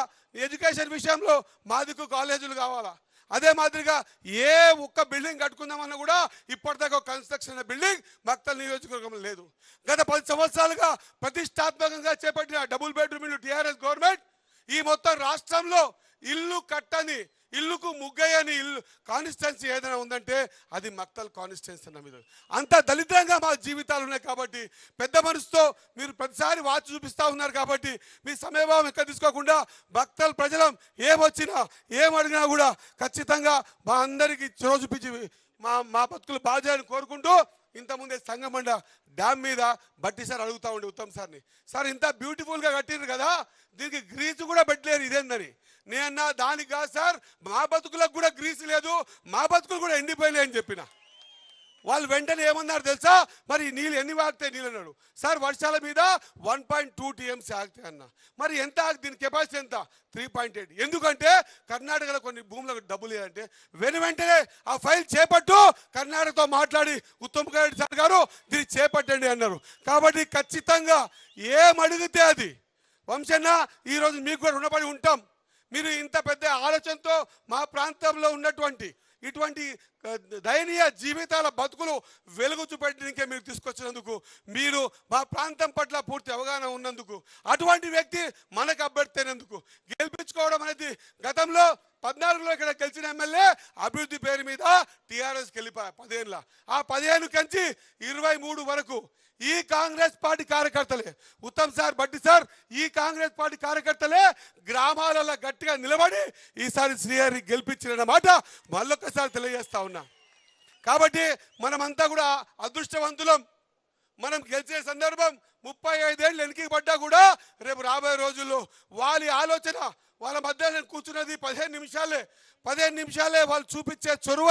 ఎడ్యుకేషన్ విషయంలో మాదికు కాలేజీలు కావాలా, అదే మాదిరిగా ఏ ఒక్క బిల్డింగ్ కట్టుకుందామన్నా కూడా ఇప్పటిదాకా కన్స్ట్రక్షన్ బిల్డింగ్ మక్తల్ నియోజకవర్గంలో లేదు. గత 10 సంవత్సరాలుగా ప్రతిష్టాత్మకంగా చేపట్టిన డబుల్ బెడ్రూమ్ ఇల్లు టీఆర్ఎస్ గవర్నమెంట్ ఈ మొత్తం రాష్ట్రంలో ఇల్లు కట్టని, ఇల్లుకు ముగ్గయ్యని ఇల్లు కాన్స్టిట్యున్సీ ఏదైనా ఉందంటే అది మక్తల్ కాన్స్టిట్యున్సీ అన్న మీద. అంత దళితంగా మా జీవితాలు ఉన్నాయి కాబట్టి పెద్ద మనసుతో మీరు ప్రతిసారి వాచ్ చూపిస్తూ ఉన్నారు కాబట్టి మీ సమయభావం ఎక్కడ తీసుకోకుండా మక్తల్ ప్రజలం ఏమొచ్చినా ఏమడిగినా కూడా ఖచ్చితంగా మా అందరికీ చొరవ చూపించి మా బతుకులు బాగా చేయాలని కోరుకుంటూ, ఇంతకుముందే సంగమండ డ్యామ్ మీద బట్టి సార్ అడుగుతూ ఉండే ఉత్తమ్ సార్ని, సార్ ఇంత బ్యూటిఫుల్గా కట్టిరు కదా, దీనికి గ్రీజు కూడా పెట్టలేరు ఇదేందని. నేనన్నా దానికి కాదు సార్, మా బతుకులకు కూడా గ్రీసు లేదు, మా బతుకులు కూడా ఎండిపోయినాయి అని చెప్పిన. వాళ్ళు వెంటనే ఏమన్నారు తెలుసా, మరి నీళ్ళు ఎన్ని ఆగుతాయి నీళ్ళు అన్నాడు. సార్ వర్షాల మీద 1.2 TMC ఆగుతాయి అన్న. మరి ఎంత దీని కెపాసిటీ ఎంత? 3.8. ఎందుకంటే కర్ణాటకలో కొన్ని భూములకు డబ్బులు లేదంటే వెంటనే ఆ ఫైల్ చేపట్టు, కర్ణాటకతో మాట్లాడి ఉత్తమ్ కుమార్ రెడ్డి సార్ గారు దీన్ని చేపట్టండి అన్నారు. కాబట్టి ఖచ్చితంగా ఏమడిగితే అది వంశన్న ఈరోజు మీకు కూడా రుణపడి ఉంటాం. మీరు ఇంత పెద్ద ఆలోచనతో మా ప్రాంతంలో ఉన్నటువంటి ఇటువంటి దయనీయ జీవితాల బతుకులు వెలుగు చూపెట్టడానికే మీరు తీసుకొచ్చినందుకు, మీరు మా ప్రాంతం పట్ల పూర్తి అవగాహన ఉన్నందుకు, అటువంటి వ్యక్తి మనకు అభ్యర్థినందుకు గెలిపించుకోవడం అనేది గతంలో 14లో ఇక్కడ గెలిచిన ఎమ్మెల్యే అభివృద్ధి పేరు మీద టీఆర్ఎస్కి వెళ్ళిపోయా 15ల. ఆ 15 కంచి 23 వరకు ఈ కాంగ్రెస్ పార్టీ కార్యకర్తలే, ఉత్తమ్ సార్ బట్టి సార్ ఈ కాంగ్రెస్ పార్టీ కార్యకర్తలే గ్రామాలలో గట్టిగా నిలబడి ఈసారి శ్రీహరి గెలిపించిన మాట మళ్ళొక్కసారి తెలియజేస్తా ఉన్నా. కాబట్టి మనమంతా కూడా అదృష్టవంతులం. మనం గెలిచే సందర్భం 35 ఏళ్ళు వెనక్కి పడ్డా కూడా రేపు రాబోయే రోజుల్లో వాళ్ళ ఆలోచన, వాళ్ళ మధ్య నేను కూర్చున్నది 15 నిమిషాలే వాళ్ళు చూపించే చొరవ,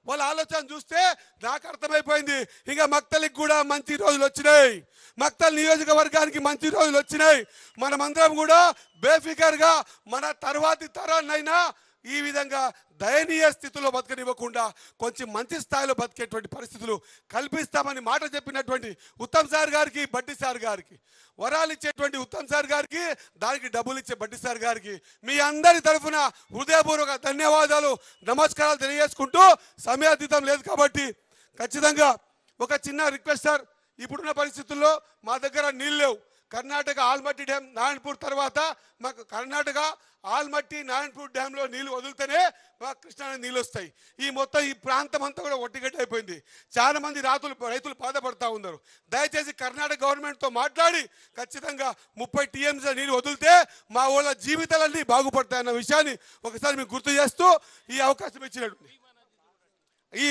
వాళ్ళ ఆలోచన చూస్తే నాకు అర్థమైపోయింది, ఇంకా మక్తలికి కూడా మంచి రోజులు వచ్చినాయి, మక్తల్ నియోజకవర్గానికి మంచి రోజులు వచ్చినాయి. మనమందరం కూడా బేఫికర్గా మన తర్వాతి తరాన్నైనా ఈ విధంగా దయనీయ స్థితిలో బతకనివ్వకుండా కొంచెం మంచి స్థాయిలో బతికేటువంటి పరిస్థితులు కల్పిస్తామని మాట చెప్పినటువంటి ఉత్తమ్ సార్ గారికి, బట్టి సార్ గారికి, వరాలు ఇచ్చేటువంటి ఉత్తమ్ సార్ గారికి, దానికి డబ్బులు ఇచ్చే బట్టి సార్ గారికి మీ అందరి తరఫున హృదయపూర్వక ధన్యవాదాలు, నమస్కారాలు తెలియజేసుకుంటూ, సమయాతీతం లేదు కాబట్టి ఖచ్చితంగా ఒక చిన్న రిక్వెస్ట్ సార్. ఇప్పుడున్న పరిస్థితుల్లో మా దగ్గర నీళ్ళు లేవు. కర్ణాటక ఆల్మట్టి డ్యామ్ నారాయణపూర్ తర్వాత మాకు కర్ణాటక ఆల్మట్టి నారాయణపూర్ డ్యాంలో నీళ్లు వదిలితేనే మాకు కృష్ణా నీళ్ళు వస్తాయి. ఈ మొత్తం ఈ ప్రాంతం అంతా కూడా ఒట్టిగడ్డ అయిపోయింది. చాలా మంది రైతులు బాధపడతా ఉన్నారు. దయచేసి కర్ణాటక గవర్నమెంట్తో మాట్లాడి ఖచ్చితంగా 30 TMs నీళ్ళు వదిలితే మా వాళ్ళ జీవితాలన్నీ బాగుపడతాయన్న విషయాన్ని ఒకసారి మీకు గుర్తు చేస్తూ ఈ అవకాశం ఇచ్చినట్టు. ఈ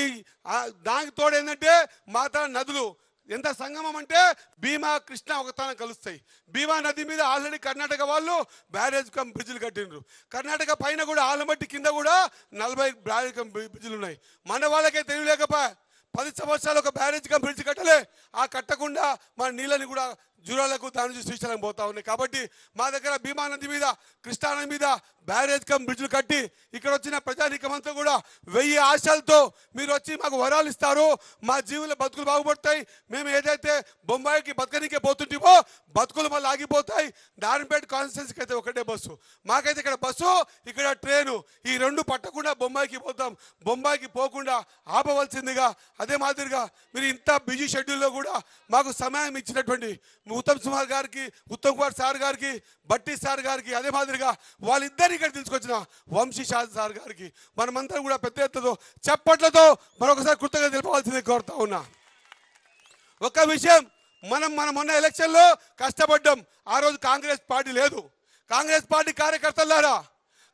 దానికి తోడు ఏంటంటే మాతా నదులు ఎంత సంగమం అంటే భీమా కృష్ణ ఒకతాన కలుస్తాయి. భీమా నది మీద ఆల్రెడీ కర్ణాటక వాళ్ళు బ్యారేజ్ కమ్ బ్రిడ్జ్లు కట్టిండ్రు. కర్ణాటక పైన కూడా ఆలమట్టి కింద కూడా 40 బ్యారేజ్ కమ్ బ్రిడ్జ్లు ఉన్నాయి. మన వాళ్ళకే తెలియలేకపోయా 10 సంవత్సరాలు ఒక బ్యారేజ్ కమ్ బ్రిడ్జ్ కట్టలే. ఆ కట్టకుండా మన నీళ్ళని కూడా జూరాలకు దాని నుంచి శ్రీశైలం పోతా ఉన్నాయి. కాబట్టి మా దగ్గర భీమా నది మీద, కృష్ణా నది మీద బ్యారేజ్ కమ్ బ్రిడ్జ్లు కట్టి ఇక్కడ వచ్చిన ప్రజానీకమంతా కూడా 1000 ఆశలతో మీరు వచ్చి మాకు వరాలు ఇస్తారు, మా జీవుల బతుకులు బాగుపడతాయి, మేము ఏదైతే బొంబాయికి బతకనికే పోతుంటామో బతుకులు మళ్ళీ ఆగిపోతాయి. నారాయణపేట కాన్స్టిట్యున్సీకి అయితే ఒకటే బస్సు, మాకైతే ఇక్కడ బస్సు, ఇక్కడ ట్రైను, ఈ రెండు పట్టకుండా బొంబాయికి పోతాం. బొంబాయికి పోకుండా ఆపవలసిందిగా, అదే మాదిరిగా మీరు ఇంత బిజీ షెడ్యూల్లో కూడా మాకు సమయం ఇచ్చినటువంటి ఉత్తమ్ కుమార్ సార్ గారికి, బట్టి సార్ గారికి, అదే మాదిరిగా వాళ్ళిద్దరిని ఇక్కడ తీసుకొచ్చిన వంశీ సార్ గారికి మనమంతా కూడా పెద్ద ఎత్తుతో చప్పట్లతో మరొకసారి కృతజ్ఞత తెలుపవలసింది కోరుతా ఉన్నా. ఒక విషయం, మనం మొన్న ఎలక్షన్లో కష్టపడ్డాం. ఆ రోజు కాంగ్రెస్ పార్టీ లేదు. కాంగ్రెస్ పార్టీ కార్యకర్తలారా,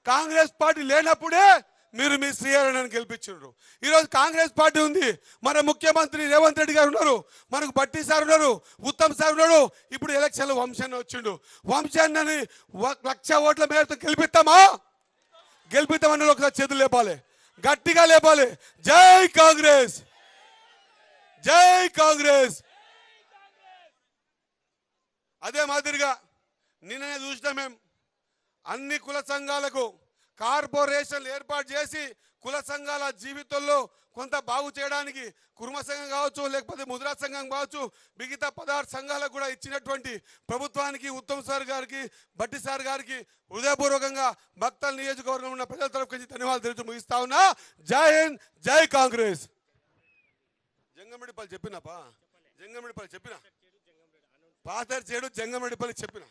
కాంగ్రెస్ పార్టీ లేనప్పుడే మీరు మీ శ్రీహరిని గెలిపించారు. ఈరోజు కాంగ్రెస్ పార్టీ ఉంది, మన ముఖ్యమంత్రి రేవంత్ రెడ్డి గారు ఉన్నారు, మనకు బట్టి సార్ ఉన్నారు, ఉత్తమ్ సార్ ఉన్నారు. ఇప్పుడు ఎలక్షన్లో వంశాన్ని వచ్చిండు. వంశాన్ని 1,00,000 ఓట్ల మేరతో గెలిపిద్దామని ఒకసారి చేతులు లేపాలి, గట్టిగా లేపాలి. జై కాంగ్రెస్, జై కాంగ్రెస్. అదే మాదిరిగా నిన్ననే చూసినా మేము అన్ని కుల సంఘాలకు కార్పొరేషన్లు ఏర్పాటు చేసి కుల సంఘాల జీవితంలో కొంత బాగు చేయడానికి కుర్మ సంఘం కావచ్చు, లేకపోతే ముద్రా సంఘం కావచ్చు, మిగతా 16 సంఘాలకు కూడా ఇచ్చినటువంటి ప్రభుత్వానికి, ఉత్తమ్ సార్ గారికి, బట్టి సార్ గారికి హృదయపూర్వకంగా భక్తల నియోజకవర్గంలో ఉన్న ప్రజల తరఫు నుంచి ధన్యవాదాలు తెలుస్తూ ముగిస్తా ఉన్నా. జై హింద్, జై కాంగ్రెస్. జంగమిడిపల్లి చెప్పిన పాతర్ చేడు జంగమిడిపల్లి చెప్పిన.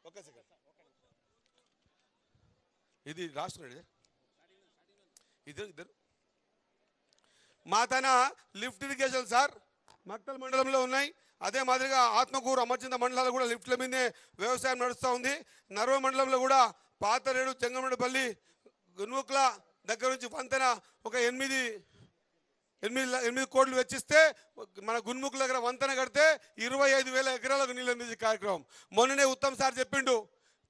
ఒక సెకండ్, ఇది రాష్ట్రం ఇద్దరు మా తన లిఫ్ట్ ఇరిగేషన్ సార్ మక్తల్ మండలంలో ఉన్నాయి. అదే మాదిరిగా ఆత్మకూరు, అమర్చింద మండలాలు కూడా లిఫ్ట్ల మీదే వ్యవసాయం నడుస్తూ ఉంది. నర్వ మండలంలో కూడా పాతరేడు, జంగమడిపల్లి, గున్ముక్ల దగ్గర నుంచి వంతెన ఒక 8 కోట్లు వెచ్చిస్తే మన గున్ముక్ల దగ్గర వంతెన కడితే 25,000 ఎకరాలకు నీళ్ళు అందించే కార్యక్రమం. మొన్ననే ఉత్తమ్ సార్ చెప్పిండు,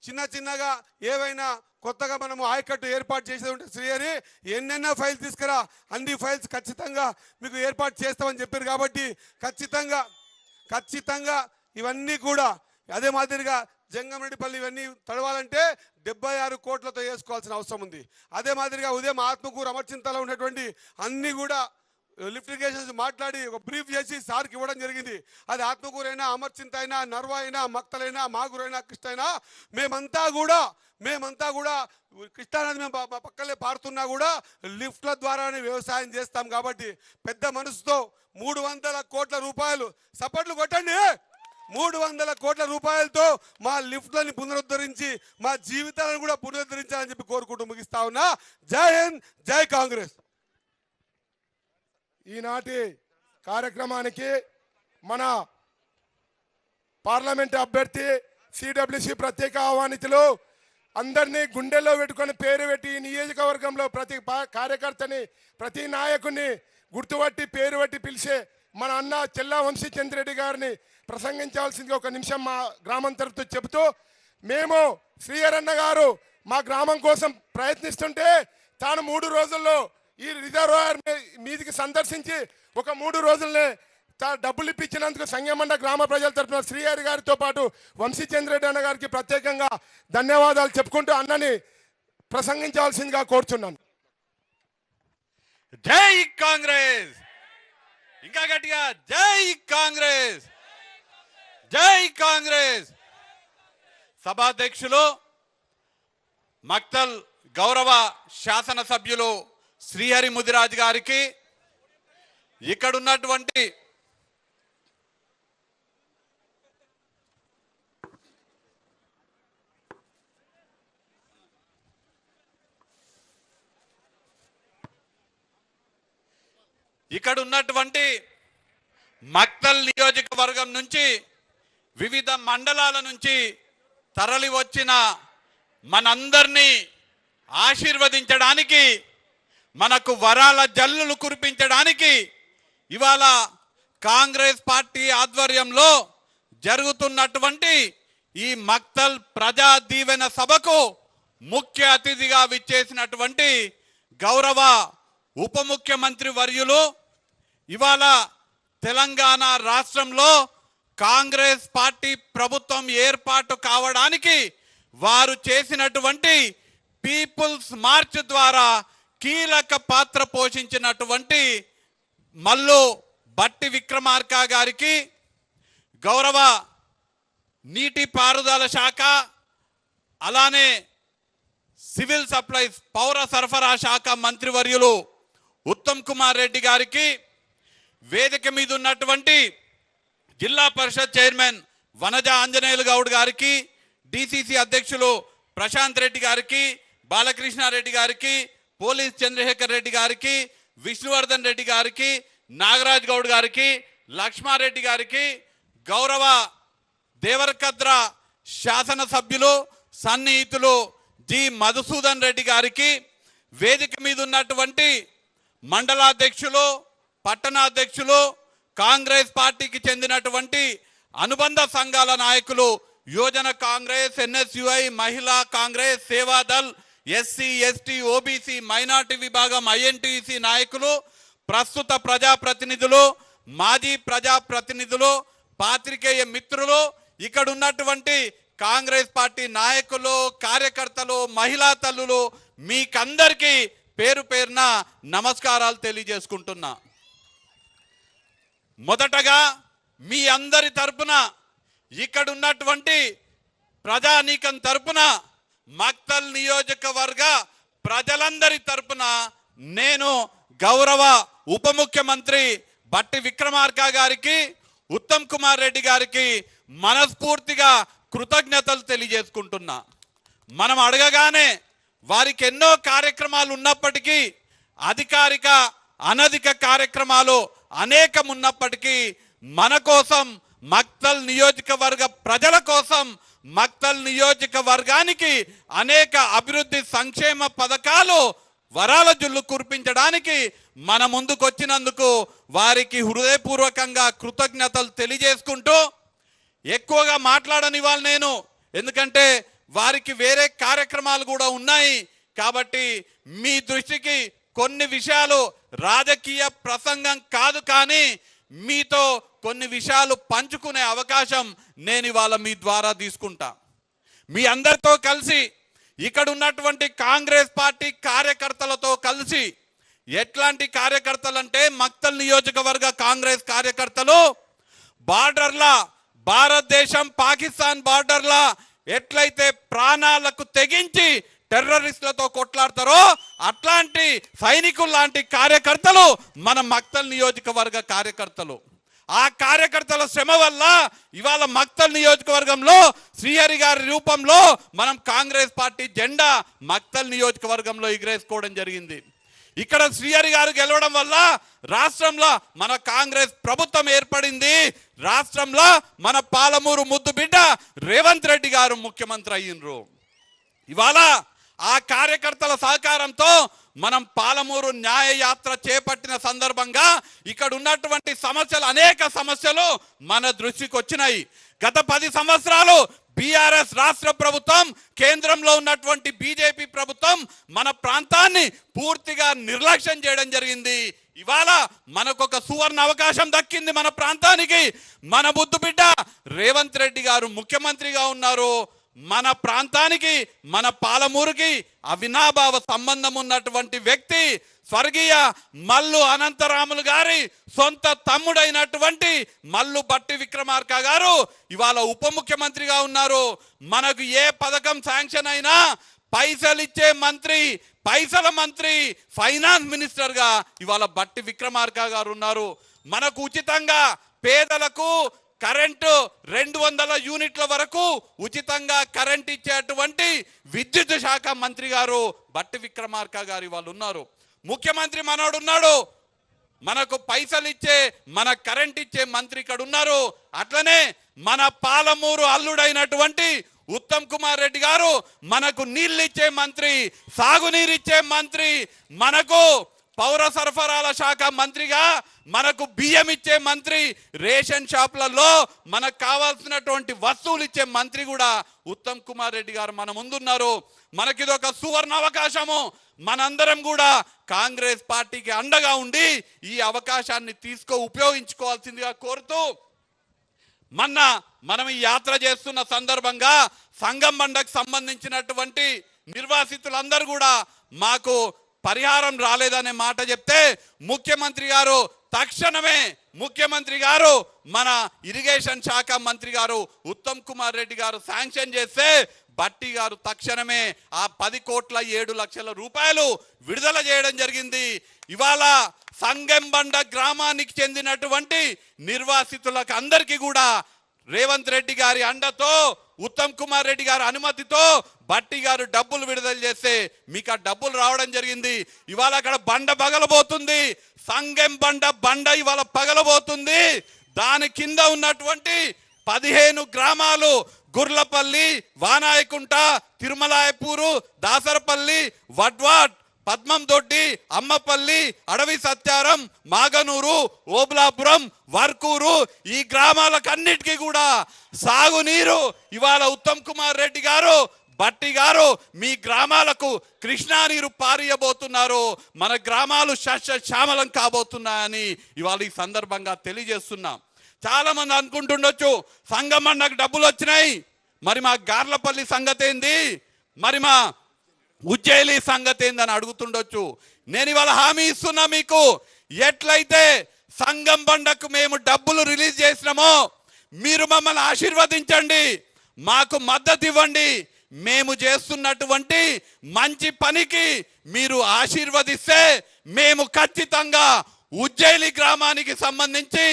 చిన్నగా ఏవైనా కొత్తగా మనము ఆయకట్టు ఏర్పాటు చేసేది ఉంటే శ్రీహరి ఎన్నెన్నో ఫైల్స్ తీసుకురా, అన్ని ఫైల్స్ ఖచ్చితంగా మీకు ఏర్పాటు చేస్తామని చెప్పారు. కాబట్టి ఖచ్చితంగా ఇవన్నీ కూడా అదే మాదిరిగా జంగమరెడ్డిపల్లి ఇవన్నీ తడవాలంటే 76 కోట్లతో వేసుకోవాల్సిన అవసరం ఉంది. అదే మాదిరిగా ఉదయం ఆత్మకూరు, అమర్చింతలో ఉన్నటువంటి అన్ని కూడా లిఫ్ట్ ఇరిగేషన్స్ మాట్లాడి ఒక బ్రీఫ్ చేసి సార్కి ఇవ్వడం జరిగింది. అది ఆత్మకూరైనా, అమర్చింత అయినా, నర్వ అయినా, మక్తలైనా, మాగురైనా, కృష్ణ అయినా మేమంతా కూడా కృష్ణానది మేము పక్కనే పారుతున్నా కూడా లిఫ్ట్ల ద్వారానే వ్యవసాయం చేస్తాం. కాబట్టి పెద్ద మనసుతో 300 కోట్ల రూపాయలు, సపోర్ట్లు కొట్టండి, 300 కోట్ల రూపాయలతో మా లిఫ్ట్లని పునరుద్ధరించి మా జీవితాలను కూడా పునరుద్ధరించాలని చెప్పి కోరుకుంటూ ముగిస్తా ఉన్నా. జై హింద్, జై కాంగ్రెస్.
ఈనాటి కార్యక్రమానికి మన పార్లమెంట్ అభ్యర్థి సిడబ్ల్యూసి ప్రత్యేక ఆహ్వానితులు అందరినీ గుండెల్లో పెట్టుకొని పేరు పెట్టి నియోజకవర్గంలో ప్రతి కార్యకర్తని, ప్రతి నాయకుడిని గుర్తుపట్టి పేరు పెట్టి పిలిచే మన అన్న చెల్లా వంశీచంద్రెడ్డి గారిని ప్రసంగించాల్సిందిగా ఒక నిమిషం మా గ్రామం తరఫుతో చెబుతూ, మేము శ్రీహరన్న గారు మా గ్రామం కోసం ప్రయత్నిస్తుంటే తాను 3 రోజుల్లో ఈ రిజర్వాయర్ మీదికి సందర్శించి ఒక 3 రోజులనే డబ్బులు ఇప్పించినందుకు సంగమండ గ్రామ ప్రజల తరఫున శ్రీహరి గారితో పాటు వంశీచంద్రెడ్డి అన్న గారికి ప్రత్యేకంగా ధన్యవాదాలు చెప్పుకుంటూ అన్నని ప్రసంగించాల్సిందిగా కోరుచున్నాను.
జై కాంగ్రెస్, ఇంకా గట్టిగా జై కాంగ్రెస్, జై కాంగ్రెస్. సభాధ్యక్షులు మక్తల్ గౌరవ శాసనసభ్యులు శ్రీహరి ముదిరాజ్ గారికి, ఇక్కడున్నటువంటి మక్తల్ నియోజకవర్గం నుంచి వివిధ మండలాల నుంచి తరలి వచ్చిన మనందరినీ ఆశీర్వదించడానికి, మనకు వరాల జల్లులు కురిపించడానికి ఇవాళ కాంగ్రెస్ పార్టీ ఆధ్వర్యంలో జరుగుతున్నటువంటి ఈ మక్తల్ ప్రజా దీవెన సభకు ముఖ్య అతిథిగా విచ్చేసినటువంటి గౌరవ ఉప ముఖ్యమంత్రి వర్యులు, ఇవాళ తెలంగాణ రాష్ట్రంలో కాంగ్రెస్ పార్టీ ప్రభుత్వం ఏర్పాటు కావడానికి వారు చేసినటువంటి పీపుల్స్ మార్చ్ ద్వారా కీలక పాత్ర పోషించినటువంటి మల్లు బట్టి విక్రమార్క గారికి, గౌరవ నీటిపారుదల శాఖ అలానే సివిల్ సప్లైస్ పౌర సరఫరా శాఖ మంత్రివర్యులు ఉత్తమ్ కుమార్ రెడ్డి గారికి, వేదిక మీద ఉన్నటువంటి జిల్లా పరిషత్ చైర్మన్ వనజ ఆంజనేయులు గౌడ్ గారికి, డిసిసి అధ్యక్షులు ప్రశాంత్ రెడ్డి గారికి, బాలకృష్ణారెడ్డి గారికి, పోలీస్ చంద్రశేఖర్ రెడ్డి గారికి, విష్ణువర్ధన్ రెడ్డి గారికి, నాగరాజ్ గౌడ్ గారికి, లక్ష్మారెడ్డి గారికి, గౌరవ దేవరకద్ర శాసనసభ్యులు సన్నిహితులు జి మధుసూదన్ రెడ్డి గారికి, వేదిక మీద ఉన్నటువంటి మండలాధ్యక్షులు, పట్టణాధ్యక్షులు, కాంగ్రెస్ పార్టీకి చెందినటువంటి అనుబంధ సంఘాల నాయకులు, యువజన కాంగ్రెస్, ఎన్ఎస్యుఐ, మహిళా Congress, Seva Dal, SC ST OBC minority విభాగం ఐఎన్టీసీ నాయకులు, ప్రస్తుత ప్రజాప్రతినిధులు, మాజీ ప్రజాప్రతినిధులు, పాత్రికేయ మిత్రులు, ఇక్కడ ఉన్నటువంటి కాంగ్రెస్ పార్టీ నాయకులు, కార్యకర్తలు, మహిళా తల్లులు, మీకందరికీ పేరు పేరున నమస్కారాలు తెలియజేసుకుంటున్నా. మొదటగా మీ అందరి తరపున, ఇక్కడ ఉన్నటువంటి ప్రజానీకం తరపున, మక్తల్ నియోజకవర్గ ప్రజలందరి తరపున నేను గౌరవ ఉప ముఖ్యమంత్రి బట్టి విక్రమార్క గారికి, ఉత్తమ్ కుమార్ రెడ్డి గారికి మనస్ఫూర్తిగా కృతజ్ఞతలు తెలియజేసుకుంటున్నా. మనం అడగగానే వారికి ఎన్నో కార్యక్రమాలు ఉన్నప్పటికీ, అధికారిక అనధిక కార్యక్రమాలు అనేకం ఉన్నప్పటికీ, మన కోసం, మక్తల్ నియోజకవర్గ ప్రజల కోసం, మక్తల్ నియోజకవర్గానికి అనేక అభివృద్ధి సంక్షేమ పథకాలు వరాల జుల్లు కురిపించడానికి మన ముందుకు వచ్చినందుకు వారికి హృదయపూర్వకంగా కృతజ్ఞతలు తెలియజేసుకుంటూ, ఎక్కువగా మాట్లాడనివ్వాలి నేను, ఎందుకంటే వారికి వేరే కార్యక్రమాలు కూడా ఉన్నాయి. కాబట్టి మీ దృష్టికి కొన్ని విషయాలు రాజకీయ ప్రసంగం కాదు, కానీ మీతో కొన్ని విషయాలు పంచుకునే అవకాశం నేను ఇవాళ మీ ద్వారా తీసుకుంటా. మీ అందరితో కలిసి, ఇక్కడ ఉన్నటువంటి కాంగ్రెస్ పార్టీ కార్యకర్తలతో కలిసి, ఎట్లాంటి కార్యకర్తలు అంటే మక్తల్ నియోజకవర్గ కాంగ్రెస్ కార్యకర్తలు బార్డర్లా, భారతదేశం పాకిస్తాన్ బార్డర్లా ఎట్లయితే ప్రాణాలకు తెగించి టెర్రరిస్టులతో కొట్లాడతారో అట్లాంటి సైనికులు లాంటి కార్యకర్తలు మన మక్తల్ నియోజకవర్గ కార్యకర్తలు. ఆ కార్యకర్తల శ్రమ వల్ల ఇవాళ మక్తల్ నియోజకవర్గంలో శ్రీహరి గారి రూపంలో మనం కాంగ్రెస్ పార్టీ జెండా మక్తల్ నియోజకవర్గంలో ఎగరేసుకోవడం జరిగింది. ఇక్కడ శ్రీహరి గారు గెలవడం వల్ల రాష్ట్రంలో మన కాంగ్రెస్ ప్రభుత్వం ఏర్పడింది. రాష్ట్రంలో మన పాలమూరు ముద్దు బిడ్డ రేవంత్ రెడ్డి గారు ముఖ్యమంత్రి అయ్యిండ్రు. ఇవాళ ఆ కార్యకర్తల సహకారంతో మనం పాలమూరు న్యాయ యాత్ర చేపట్టిన సందర్భంగా ఇక్కడ ఉన్నటువంటి సమస్యలు, అనేక సమస్యలు మన దృష్టికి వచ్చినాయి. గత 10 సంవత్సరాలు బీఆర్ఎస్ రాష్ట్ర ప్రభుత్వం, కేంద్రంలో ఉన్నటువంటి బీజేపీ ప్రభుత్వం మన ప్రాంతాన్ని పూర్తిగా నిర్లక్ష్యం చేయడం జరిగింది. ఇవాళ మనకు ఒక సువర్ణ అవకాశం దక్కింది. మన ప్రాంతానికి మన బుద్ధు బిడ్డ రేవంత్ రెడ్డి గారు ముఖ్యమంత్రిగా ఉన్నారు.
మన ప్రాంతానికి మన పాలమూరుకి అవినాభావ సంబంధం ఉన్నటువంటి వ్యక్తి స్వర్గీయ మల్లు అనంతరాములు గారి సొంత తమ్ముడైనటువంటి మల్లు బట్టి విక్రమార్క గారు ఇవాళ ఉప ముఖ్యమంత్రిగా ఉన్నారు. మనకు ఏ పథకం శాంక్షన్ అయినా పైసలు ఇచ్చే మంత్రి, పైసల మంత్రి, ఫైనాన్స్ మినిస్టర్ గా ఇవాళ బట్టి విక్రమార్క గారు ఉన్నారు. మనకు ఉచితంగా పేదలకు కరెంటు 200 యూనిట్ల వరకు ఉచితంగా కరెంట్ ఇచ్చేటువంటి విద్యుత్ శాఖ మంత్రి గారు బట్టి విక్రమార్క గారు ఇవాళ ఉన్నారు. ముఖ్యమంత్రి మనోడు ఉన్నాడు, మనకు పైసలు ఇచ్చే మన కరెంట్ ఇచ్చే మంత్రి ఇక్కడ ఉన్నారు. అట్లనే మన పాలమూరు అల్లుడైనటువంటి ఉత్తమ్ కుమార్ రెడ్డి గారు మనకు నీళ్ళు ఇచ్చే మంత్రి, సాగునీరు ఇచ్చే మంత్రి, మనకు పౌర సరఫరాల శాఖ మంత్రిగా మనకు బియ్యం ఇచ్చే మంత్రి, రేషన్ షాపులలో మనకు కావాల్సినటువంటి వస్తువులు ఇచ్చే మంత్రి కూడా ఉత్తమ్ కుమార్ రెడ్డి గారు మన ముందున్నారు. మనకి ఇది ఒక సువర్ణ అవకాశము. మనందరం కూడా కాంగ్రెస్ పార్టీకి అండగా ఉండి ఈ అవకాశాన్ని ఉపయోగించుకోవాల్సిందిగా కోరుతూ మనం ఈ యాత్ర చేస్తున్న సందర్భంగా సంగం బండకు సంబంధించినటువంటి నిర్వాసితులందరూ కూడా మాకు పరిహారం రాలేదనే మాట చెప్తే ముఖ్యమంత్రి గారు తక్షణమే మన ఇరిగేషన్ శాఖ మంత్రి గారు ఉత్తమ్ కుమార్ రెడ్డి గారు శాంక్షన్ చేస్తే బట్టి గారు తక్షణమే ఆ 10,07,00,000 రూపాయలు విడుదల చేయడం జరిగింది. ఇవాళ సంగంబండ గ్రామానికి చెందినటువంటి నిర్వాసితులకు అందరికీ కూడా రేవంత్ రెడ్డి గారి అండతో, ఉత్తమ్ కుమార్ రెడ్డి గారి అనుమతితో బట్టి గారు డబ్బులు విడుదల చేస్తే మీకు ఆ డబ్బులు రావడం జరిగింది. ఇవాళ అక్కడ బండ పగలబోతుంది, సంగం బండ ఇవాళ పగలబోతుంది. దాని కింద ఉన్నటువంటి 15 గ్రామాలు గుర్లపల్లి, వానాయకుంట, తిరుమలాయపూరు, దాసరపల్లి, వడ్వాడ్, పద్మందొడ్డి, అమ్మపల్లి, అడవి సత్యారం, మాగనూరు, ఓబులాపురం, వర్కూరు ఈ గ్రామాలకన్నిటికీ కూడా సాగునీరు ఇవాళ ఉత్తమ్ కుమార్ రెడ్డి గారు, బట్టి గారు మీ గ్రామాలకు కృష్ణా నీరు పారియబోతున్నారు. మన గ్రామాలు శ్యామలం కాబోతున్నాయని ఇవాళ ఈ సందర్భంగా తెలియజేస్తున్నాం. చాలా మంది అనుకుంటుండొచ్చు సంగమన్నకు డబ్బులు వచ్చినాయి, మరి మా గార్లపల్లి సంగతి ఏంది, మరి మా ఉజ్జయిలి సంగతి ఏందని అడుగుతుండొచ్చు. నేను ఇవాళ హామీ ఇస్తున్నా మీకు, ఎట్లయితే సంగం బండకు మేము డబ్బులు రిలీజ్ చేసినామో మీరు మమ్మల్ని ఆశీర్వదించండి, మాకు మద్దతు ఇవ్వండి. మేము చేస్తున్నటువంటి మంచి పనికి మీరు ఆశీర్వదిస్తే మేము ఖచ్చితంగా ఉజ్జయిలి గ్రామానికి సంబంధించి,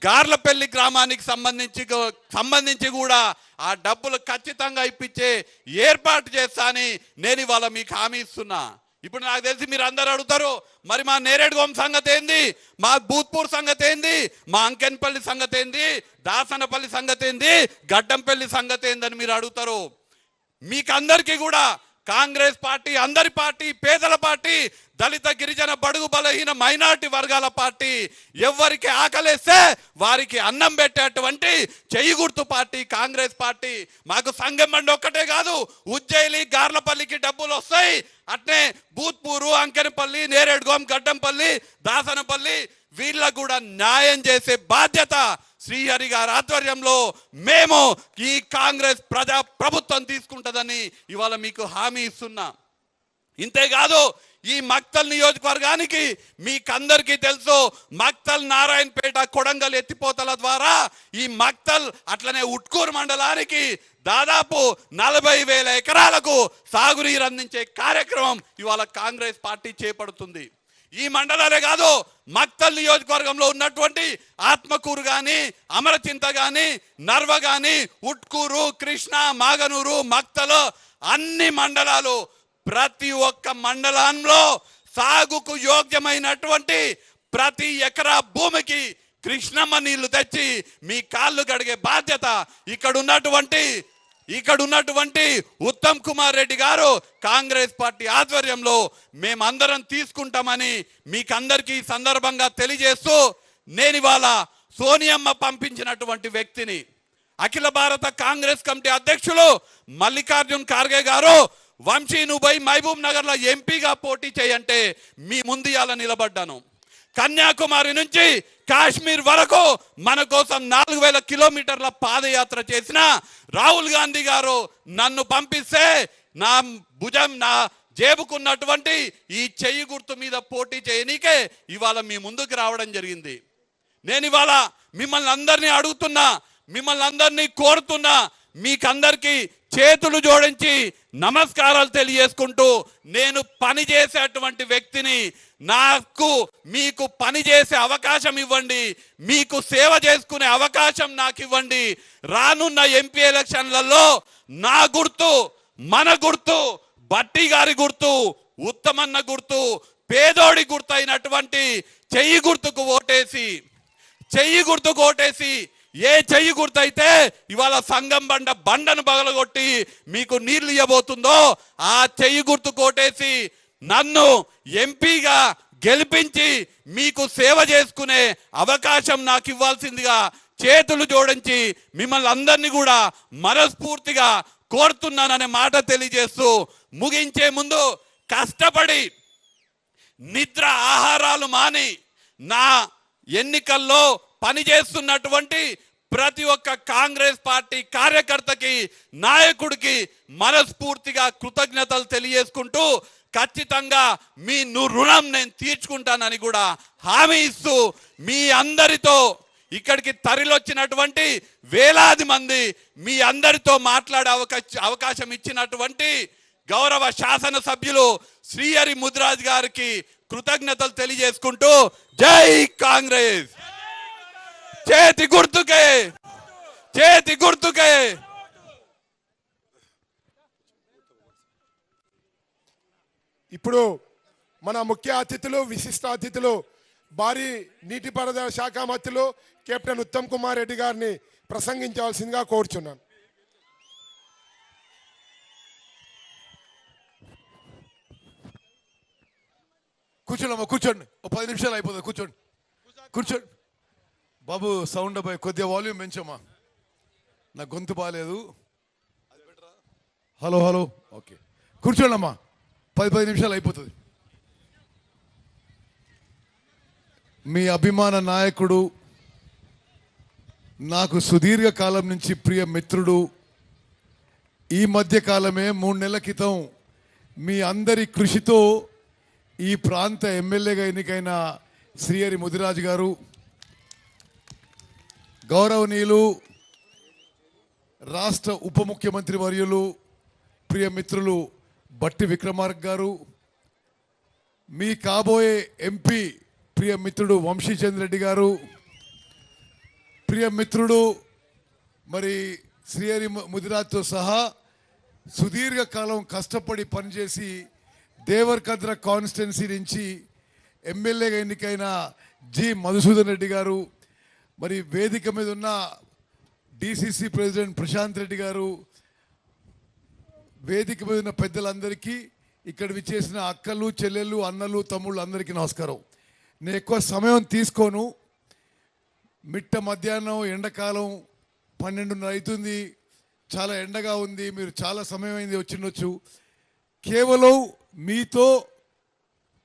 గార్లపల్లి గ్రామానికి సంబంధించి కూడా ఆ డబ్బులు ఖచ్చితంగా ఇప్పించే ఏర్పాటు చేస్తా అని నేను ఇవాళ మీకు హామీ ఇస్తున్నా. ఇప్పుడు నాకు తెలిసి మీరు అందరూ అడుగుతారు, మరి మా నేరేడుగోం సంగతి ఏంది, మా బూత్పూర్ సంగతి ఏంది, మా అంకెన్పల్లి సంగతి ఏంది, దాసనపల్లి సంగతి ఏంది, గడ్డంపల్లి సంగతి ఏందని మీరు అడుగుతారు. మీకందరికీ కూడా కాంగ్రెస్ పార్టీ అందరి పార్టీ, పేదల పార్టీ, దళిత గిరిజన బడుగు బలహీన మైనారిటీ వర్గాల పార్టీ, ఎవరికి ఆకలేస్తే వారికి అన్నం పెట్టేటువంటి చెయ్యి గుర్తు పార్టీ కాంగ్రెస్ పార్టీ. మాకు సంగం బండి ఒక్కటే కాదు, ఉజ్జయిలి, గార్లపల్లికి డబ్బులు వస్తాయి. అట్నే బూత్పూరు, అంకెనపల్లి, నేరేడుగోం, గడ్డంపల్లి, దాసనపల్లి వీళ్ళకు కూడా న్యాయం చేసే బాధ్యత శ్రీహరి గారి ఆధ్వర్యంలో మేము ఈ కాంగ్రెస్ ప్రభుత్వం తీసుకుంటుందని ఇవాళ మీకు హామీ ఇస్తున్నా. ఇంతేకాదు ఈ మక్తల్ నియోజకవర్గానికి మీకందరికీ తెలుసు, మక్తల్, నారాయణపేట, కొడంగల్ ఎత్తిపోతల ద్వారా ఈ మక్తల్ అట్లనే ఉట్కూరు మండలానికి దాదాపు 40,000 ఎకరాలకు సాగునీరు అందించే కార్యక్రమం ఇవాళ కాంగ్రెస్ పార్టీ చేపడుతుంది. ఈ మండలాలే కాదు, మక్తల్ నియోజకవర్గంలో ఉన్నటువంటి ఆత్మకూరు కానీ, అమరచింత కానీ, నర్వ కానీ, ఉట్కూరు, కృష్ణ, మాగనూరు, మక్తలు అన్ని మండలాలు, ప్రతి ఒక్క మండలంలో సాగుకు యోగ్యమైనటువంటి ప్రతి ఎకరా భూమికి కృష్ణమ్మ నీళ్లు తెచ్చి మీ కాళ్ళు కడిగే బాధ్యత ఇక్కడ ఉన్నటువంటి ఉత్తమ్ కుమార్ రెడ్డి గారు కాంగ్రెస్ పార్టీ ఆధ్వర్యంలో మేమందరం తీసుకుంటామని మీకందరికీ సందర్భంగా తెలియజేస్తూ, నేను ఇవాళ సోనియమ్మ పంపించినటువంటి వ్యక్తిని, అఖిల భారత కాంగ్రెస్ కమిటీ అధ్యక్షులు మల్లికార్జున్ ఖార్గే గారు వంశీ నువ్వు మహబూబ్ నగర్లో ఎంపీగా పోటీ చేయంటే మీ ముందు ఇవాళ నిలబడ్డాను. కన్యాకుమారి నుంచి కాశ్మీర్ వరకు మన కోసం 4000 కిలోమీటర్ల పాదయాత్ర చేసిన రాహుల్ గాంధీ గారు నన్ను పంపిస్తే నా భుజం నా జేబుకున్నటువంటి ఈ చెయ్యి గుర్తు మీద పోటీ చేయనీకే ఇవాళ మీ ముందుకు రావడం జరిగింది. నేను ఇవాళ మిమ్మల్ని అందరినీ అడుగుతున్నా, మిమ్మల్ని అందరినీ కోరుతున్నా, మీకందరికీ చేతులు జోడించి నమస్కారాలు తెలియజేసుకుంటూ, నేను పని చేసేటువంటి వ్యక్తిని, నాకు మీకు పని చేసే అవకాశం ఇవ్వండి, మీకు సేవ చేసుకునే అవకాశం నాకు ఇవ్వండి. రానున్న ఎంపీ ఎలక్షన్లలో నా గుర్తు, మన గుర్తు, బట్టి గారి గుర్తు, ఉత్తమన్న గుర్తు, పేదోడి గుర్తు అయినటువంటి చెయ్యి గుర్తుకు ఓటేసి, చెయ్యి గుర్తుకు ఓటేసి, ఏ చెయ్యి గుర్తు అయితే ఇవాళ సంగం బండను బగలగొట్టి మీకు నీళ్లు ఇవ్వబోతుందో ఆ చెయ్యి గుర్తు కోటేసి నన్ను ఎంపీగా గెలిపించి మీకు సేవ చేసుకునే అవకాశం నాకు ఇవ్వాల్సిందిగా చేతులు జోడించి మిమ్మల్ని అందరినీ కూడా మనస్ఫూర్తిగా కోరుతున్నాననే మాట తెలియజేస్తూ ముగించే ముందు, కష్టపడి నిద్ర ఆహారాలు మాని నా ఎన్నికల్లో పనిచేస్తున్నటువంటి ప్రతి ఒక్క కాంగ్రెస్ పార్టీ కార్యకర్తకి, నాయకుడికి మనస్ఫూర్తిగా కృతజ్ఞతలు తెలియజేసుకుంటూ ఖచ్చితంగా మీ రుణం నేను తీర్చుకుంటానని కూడా హామీ ఇస్తూ, మీ అందరితో ఇక్కడికి తరలివచ్చినటువంటి వేలాది మంది మీ అందరితో మాట్లాడే అవకాశం ఇచ్చినటువంటి గౌరవ శాసనసభ్యులు శ్రీహరి ముదిరాజ్ గారికి కృతజ్ఞతలు తెలియజేసుకుంటూ, జై కాంగ్రెస్, చేతి గుర్తుకే, చేతి గుర్తుకే.
ఇప్పుడు మన ముఖ్య అతిథులు, విశిష్ట అతిథులు, భారీ నీటిపారుదల శాఖ మంత్రులు కెప్టెన్ ఉత్తమ్ కుమార్ రెడ్డి గారిని ప్రసంగించవలసిందిగా కోరుచున్నాను.
కూర్చోండి, కూర్చోండి, ఒక 10 నిమిషాలు అయిపోతుంది. కూర్చోండి, కూర్చోండి బాబు. సౌండ్ అబ్బాయి కొద్దిగా వాల్యూమ్ పెంచమ్మా, నా గొంతు బాగాలేదు. హలో హలో, ఓకే, కూర్చోండి అమ్మా. 10 నిమిషాలు అయిపోతుంది. మీ అభిమాన నాయకుడు, నాకు సుదీర్ఘ కాలం నుంచి ప్రియ మిత్రుడు, ఈ మధ్య కాలమే 3 నెలల క్రితం మీ అందరి కృషితో ఈ ప్రాంత ఎమ్మెల్యేగా ఎన్నికైన శ్రీహరి ముదిరాజు గారు, గౌరవనీయులు రాష్ట్ర ఉప ముఖ్యమంత్రి వర్యులు ప్రియ మిత్రులు బట్టి విక్రమార్క గారు, మీ కాబోయే ఎంపీ ప్రియ మిత్రుడు వంశీచంద్ర రెడ్డి గారు, ప్రియ మిత్రుడు మరి శ్రీహరి ముదిరాజ్తో సహా సుదీర్ఘకాలం కష్టపడి పనిచేసి దేవరకద్ర కాన్స్టిట్యున్సీ నుంచి ఎమ్మెల్యేగా ఎన్నికైన జి మధుసూదన్ రెడ్డి గారు, మరి వేదిక మీద ఉన్న డిసిసి ప్రెసిడెంట్ ప్రశాంత్ రెడ్డి గారు, వేదిక మీద ఉన్న పెద్దలందరికీ, ఇక్కడ విచ్చేసిన అక్కలు, చెల్లెళ్ళు, అన్నలు, తమ్ముళ్ళు అందరికీ నమస్కారం. నేను ఎక్కువ సమయం తీసుకోను. మిట్ట మధ్యాహ్నం, ఎండాకాలం 12:30 అవుతుంది, చాలా ఎండగా ఉంది, మీరు చాలా సమయం అయింది వచ్చిండొచ్చు. కేవలం మీతో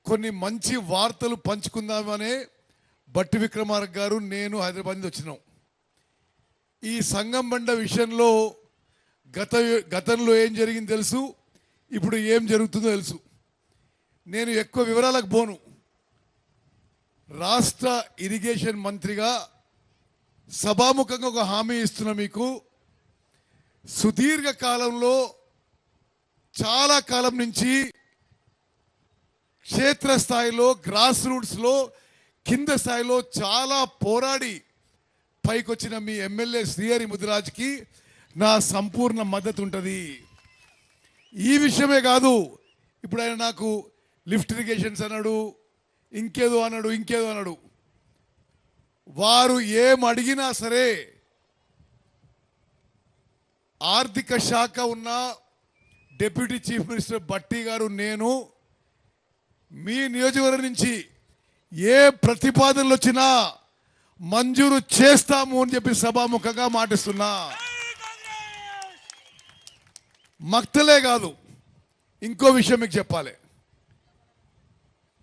కొన్ని మంచి వార్తలు పంచుకుందామనే బట్టి విక్రమార్క గారు, నేను హైదరాబాద్ నుంచి వచ్చినాం. ఈ సంగం బండ విషయంలో గతంలో ఏం జరిగింది తెలుసు, ఇప్పుడు ఏం జరుగుతుందో తెలుసు. నేను ఎక్కువ వివరాలకు పోను. రాష్ట్ర ఇరిగేషన్ మంత్రిగా సభాముఖంగా ఒక హామీ ఇస్తున్నా మీకు. సుదీర్ఘ కాలంలో, చాలా కాలం నుంచి క్షేత్రస్థాయిలో, గ్రాస్ రూట్స్లో, కింద స్థాయిలో చాలా పోరాడి పైకొచ్చిన మీ ఎమ్మెల్యే శ్రీహరి ముదిరాజ్కి నా సంపూర్ణ మద్దతు ఉంటుంది. ఈ విషయమే కాదు, ఇప్పుడు ఆయన నాకు లిఫ్ట్ ఇరిగేషన్స్ అన్నాడు, ఇంకేదో అన్నాడు. వారు ఏం అడిగినా సరే, ఆర్థిక శాఖ ఉన్న డిప్యూటీ చీఫ్ మినిస్టర్ బట్టి గారు, నేను మీ నియోజకవర్గం నుంచి ఏ ప్రతిపాదనలు వచ్చినా మంజూరు చేస్తాము అని చెప్పి సభాముఖంగా మాటిస్తున్నా. మక్తలే కాదు, ఇంకో విషయం మీకు చెప్పాలి.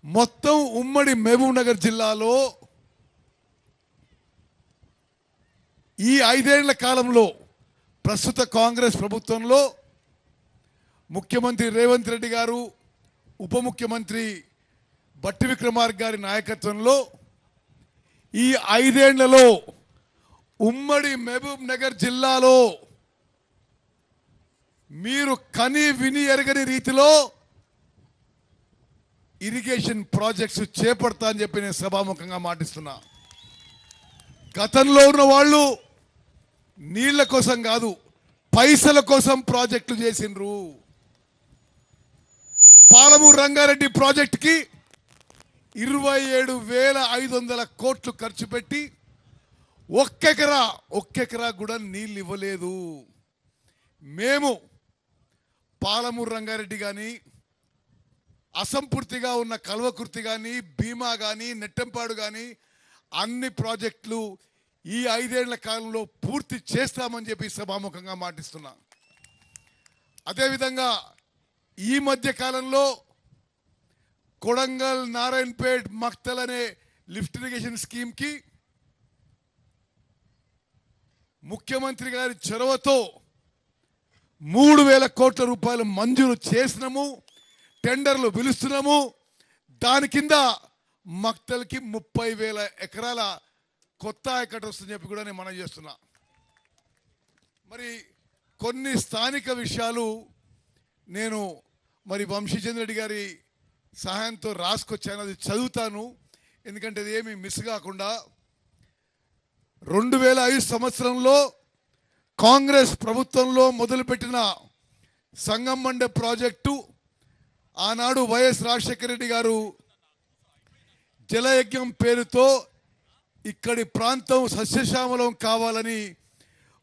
మొత్తం ఉమ్మడి మహబూబ్ నగర్ జిల్లాలో ఈ 5 ఏళ్ల కాలంలో ప్రస్తుత కాంగ్రెస్ ప్రభుత్వంలో ముఖ్యమంత్రి రేవంత్ రెడ్డి గారు, ఉప ముఖ్యమంత్రి బట్టి విక్రమార్క గారి నాయకత్వంలో ఈ 5 ఏళ్లలో ఉమ్మడి మహబూబ్ నగర్ జిల్లాలో మీరు కని విని ఎరగని రీతిలో ఇరిగేషన్ ప్రాజెక్ట్స్ చేపడతా అని చెప్పి నేను సభాముఖంగా మాటిస్తున్నా. గతంలో ఉన్న వాళ్ళు నీళ్ల కోసం కాదు, పైసల కోసం ప్రాజెక్టులు చేసిండ్రు. పాలమూరు రంగారెడ్డి ప్రాజెక్టుకి 27,500 కోట్లు ఖర్చు పెట్టి ఒక్కెకరా కూడా నీళ్ళు ఇవ్వలేదు. మేము పాలమూరు రంగారెడ్డి కానీ, అసంపూర్తిగా ఉన్న కల్వకుర్తి కానీ, భీమా కానీ, నెట్టంపాడు కానీ అన్ని ప్రాజెక్టులు ఈ 5 ఏళ్ల కాలంలో పూర్తి చేస్తామని చెప్పి సభాముఖంగా మాటిస్తున్నా. అదేవిధంగా ఈ మధ్య కాలంలో కొడంగల్, నారాయణపేట్, మక్తల్ అనే లిఫ్ట్ ఇరిగేషన్ స్కీమ్కి ముఖ్యమంత్రి గారి చొరవతో 3,000 కోట్ల రూపాయలు మంజూరు చేసినాము, టెండర్లు పిలుస్తున్నాము. దాని కింద మక్తల్కి 30,000 ఎకరాల కొత్త ఆయకట్టు వస్తుందని చెప్పి కూడా నేను మనం చేస్తున్నా. మరి కొన్ని స్థానిక విషయాలు నేను మరి వంశీచంద్ర రెడ్డి గారి సహాయంతో రాసుకొచ్చాను, అది చదువుతాను ఎందుకంటే అది ఏమీ మిస్ కాకుండా. 2005 సంవత్సరంలో కాంగ్రెస్ ప్రభుత్వంలో మొదలుపెట్టిన సంగమండ ప్రాజెక్టు ఆనాడు వైఎస్ రాజశేఖర రెడ్డి గారు జలయజ్ఞం పేరుతో ఇక్కడి ప్రాంతం సస్యశ్యామలం కావాలని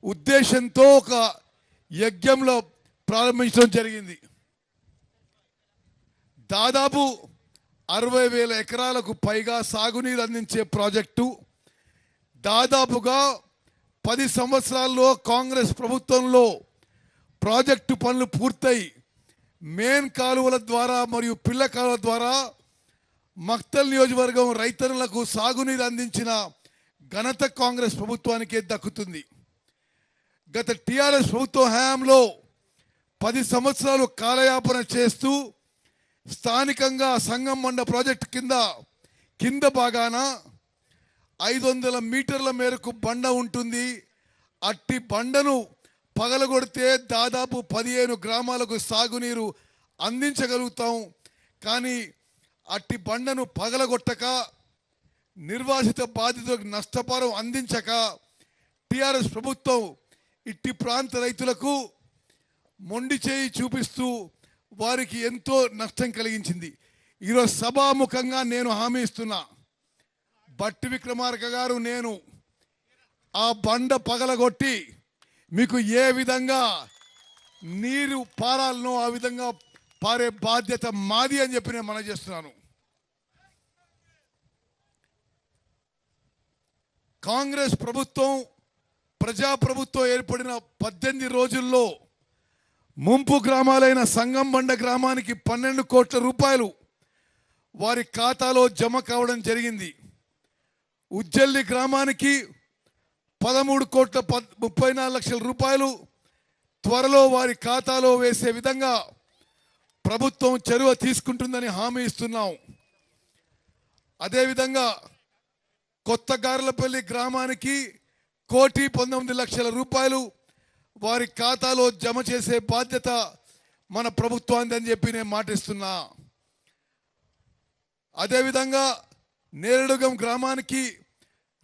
ఉద్దేశంతో ఒక యజ్ఞంలో ప్రారంభించడం జరిగింది. దాదాపు 60,000 ఎకరాలకు పైగా సాగునీరు అందించే ప్రాజెక్టు దాదాపుగా 10 సంవత్సరాల్లో కాంగ్రెస్ ప్రభుత్వంలో ప్రాజెక్టు పనులు పూర్తయి మెయిన్ కాలువల ద్వారా మరియు పిల్ల కాలువల ద్వారా మక్తల్ నియోజకవర్గం రైతన్నులకు సాగునీరు అందించిన ఘనత కాంగ్రెస్ ప్రభుత్వానికే దక్కుతుంది. గత టిఆర్ఎస్ ప్రభుత్వ హయాంలో 10 సంవత్సరాలు కాలయాపన చేస్తూ స్థానికంగా సంగమండ ప్రాజెక్టు కింద భాగాన 500 మీటర్ల మేరకు బండ ఉంటుంది. అట్టి బండను పగలగొడితే దాదాపు 15 గ్రామాలకు సాగునీరు అందించగలుగుతాం. కానీ అట్టి బండను పగలగొట్టక నిర్వాసిత బాధితులకు నష్టపరం అందించక టిఆర్ఎస్ ప్రభుత్వం ఇట్టి ప్రాంత రైతులకు మొండి చేయి చూపిస్తూ వారికి ఎంతో నష్టం కలిగించింది. ఈరోజు సభాముఖంగా నేను హామీ ఇస్తున్నా, బట్టి విక్రమార్క గారు నేను ఆ బండ పగలగొట్టి మీకు ఏ విధంగా నీరు పారాలనో ఆ విధంగా పారే బాధ్యత మాది అని చెప్పి నేను మనవి చేస్తున్నాను. కాంగ్రెస్ ప్రభుత్వం ప్రజాప్రభుత్వం ఏర్పడిన 18 రోజుల్లో ముంపు గ్రామాలైన సంగంబండ గ్రామానికి 12 కోట్ల రూపాయలు వారి ఖాతాలో జమ కావడం జరిగింది. ఉజ్జల్లి గ్రామానికి 13 కోట్ల 34 లక్షల రూపాయలు త్వరలో వారి ఖాతాలో వేసే విధంగా ప్రభుత్వం చొరవ తీసుకుంటుందని హామీ ఇస్తున్నాం. అదేవిధంగా కొత్త గార్లపల్లి గ్రామానికి 1,19,00,000 రూపాయలు వారి ఖాతాలో జమ చేసే బాధ్యత మన ప్రభుత్వాన్ని అని చెప్పి నేను మాటిస్తున్నా. అదేవిధంగా నేరడుగం గ్రామానికి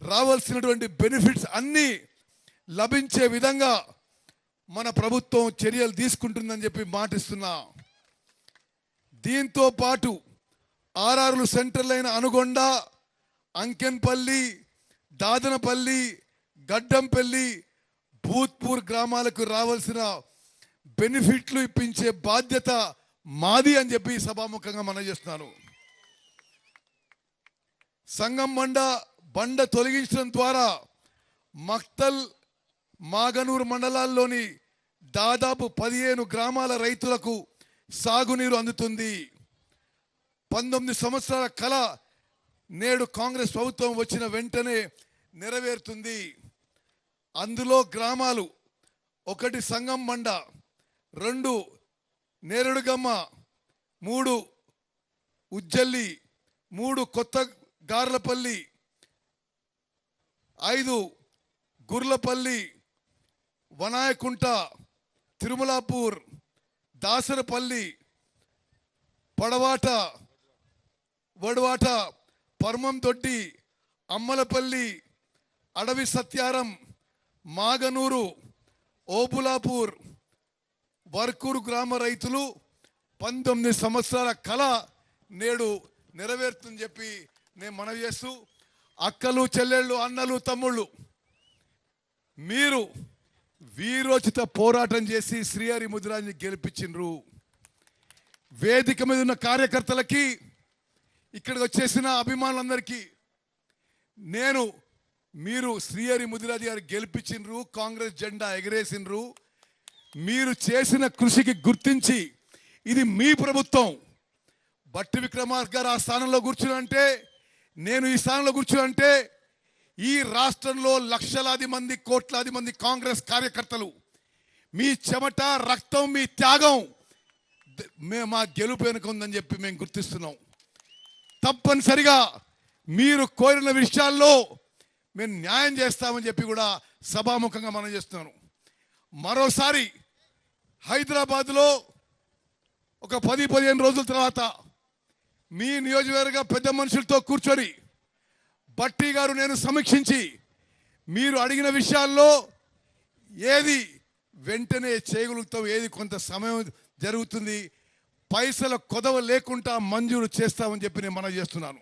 రావాల్సినటువంటి బెనిఫిట్స్ అన్నీ లభించే విధంగా మన ప్రభుత్వం చర్యలు తీసుకుంటుందని చెప్పి మాటిస్తున్నా. దీంతో పాటు ఆర్ఆర్లు సెంటర్లైన అనుగొండ, అంకెన్పల్లి, దాదనపల్లి, గడ్డంపల్లి, భూత్పూర్ గ్రామాలకు రావాల్సిన బెనిఫిట్లు ఇప్పించే బాధ్యత మాది అని చెప్పి సభాముఖంగా మనం చేస్తున్నాను. సంగం బండ తొలగించడం ద్వారా మక్తల్, మాగనూరు మండలాల్లోని దాదాపు 15 గ్రామాల రైతులకు సాగునీరు అందుతుంది. 19 సంవత్సరాల కళ నేడు కాంగ్రెస్ ప్రభుత్వం వచ్చిన వెంటనే నెరవేరుతుంది. అందులో గ్రామాలు 1 సంగం మండ, 2 నేరేడుగమ్మ, 3 ఉజ్జల్లి, 3 కొత్త గార్లపల్లి, 5 గుర్లపల్లి, వనాయకుంట, తిరుమలాపూర్, దాసరపల్లి, పడవాట, వడవాట, పర్మందొడ్డి, అమ్మలపల్లి, అడవి సత్యారం, మాగనూరు, ఓబులాపూర్, వర్కూరు గ్రామ రైతులు 19 సంవత్సరాల కళ నేడు నెరవేరుతుందని చెప్పి నేను మనవి చేస్తూ, అక్కలు చెల్లెళ్ళు అన్నలు తమ్ముళ్ళు మీరు వీరోచిత పోరాటం చేసి శ్రీహరి ముదిరాజుని గెలిపించిండ్రు. వేదిక మీద ఉన్న కార్యకర్తలకి, ఇక్కడికి వచ్చేసిన అభిమానులందరికీ మీరు శ్రీహరి ముదిరాజు గారు గెలిపించిండ్రు, కాంగ్రెస్ జెండా ఎగరేసిండ్రు. మీరు చేసిన కృషికి గుర్తించి ఇది మీ ప్రభుత్వం, బట్టి విక్రమార్క గారు ఆ స్థానంలో కూర్చునంటే, నేను ఈ స్థానంలో కూర్చునంటే ఈ రాష్ట్రంలో లక్షలాది మంది కోట్లాది మంది కాంగ్రెస్ కార్యకర్తలు మీ చెమట రక్తం మీ త్యాగం మా గెలుపు వెనుక ఉందని చెప్పి మేము గుర్తిస్తున్నాం. తప్పనిసరిగా మీరు కోరిన విషయాల్లో మేము న్యాయం చేస్తామని చెప్పి కూడా సభాముఖంగా మనం చేస్తున్నాను. మరోసారి హైదరాబాద్లో ఒక 10-15 రోజుల తర్వాత మీ నియోజకవర్గ పెద్ద మనుషులతో కూర్చొని బట్టి గారు నేను సమీక్షించి మీరు అడిగిన విషయాల్లో ఏది వెంటనే చేయగలుగుతాం, ఏది కొంత సమయం జరుగుతుంది, పైసల కొదవ లేకుండా మంజూరు చేస్తామని చెప్పి నేను మనవి చేస్తున్నాను.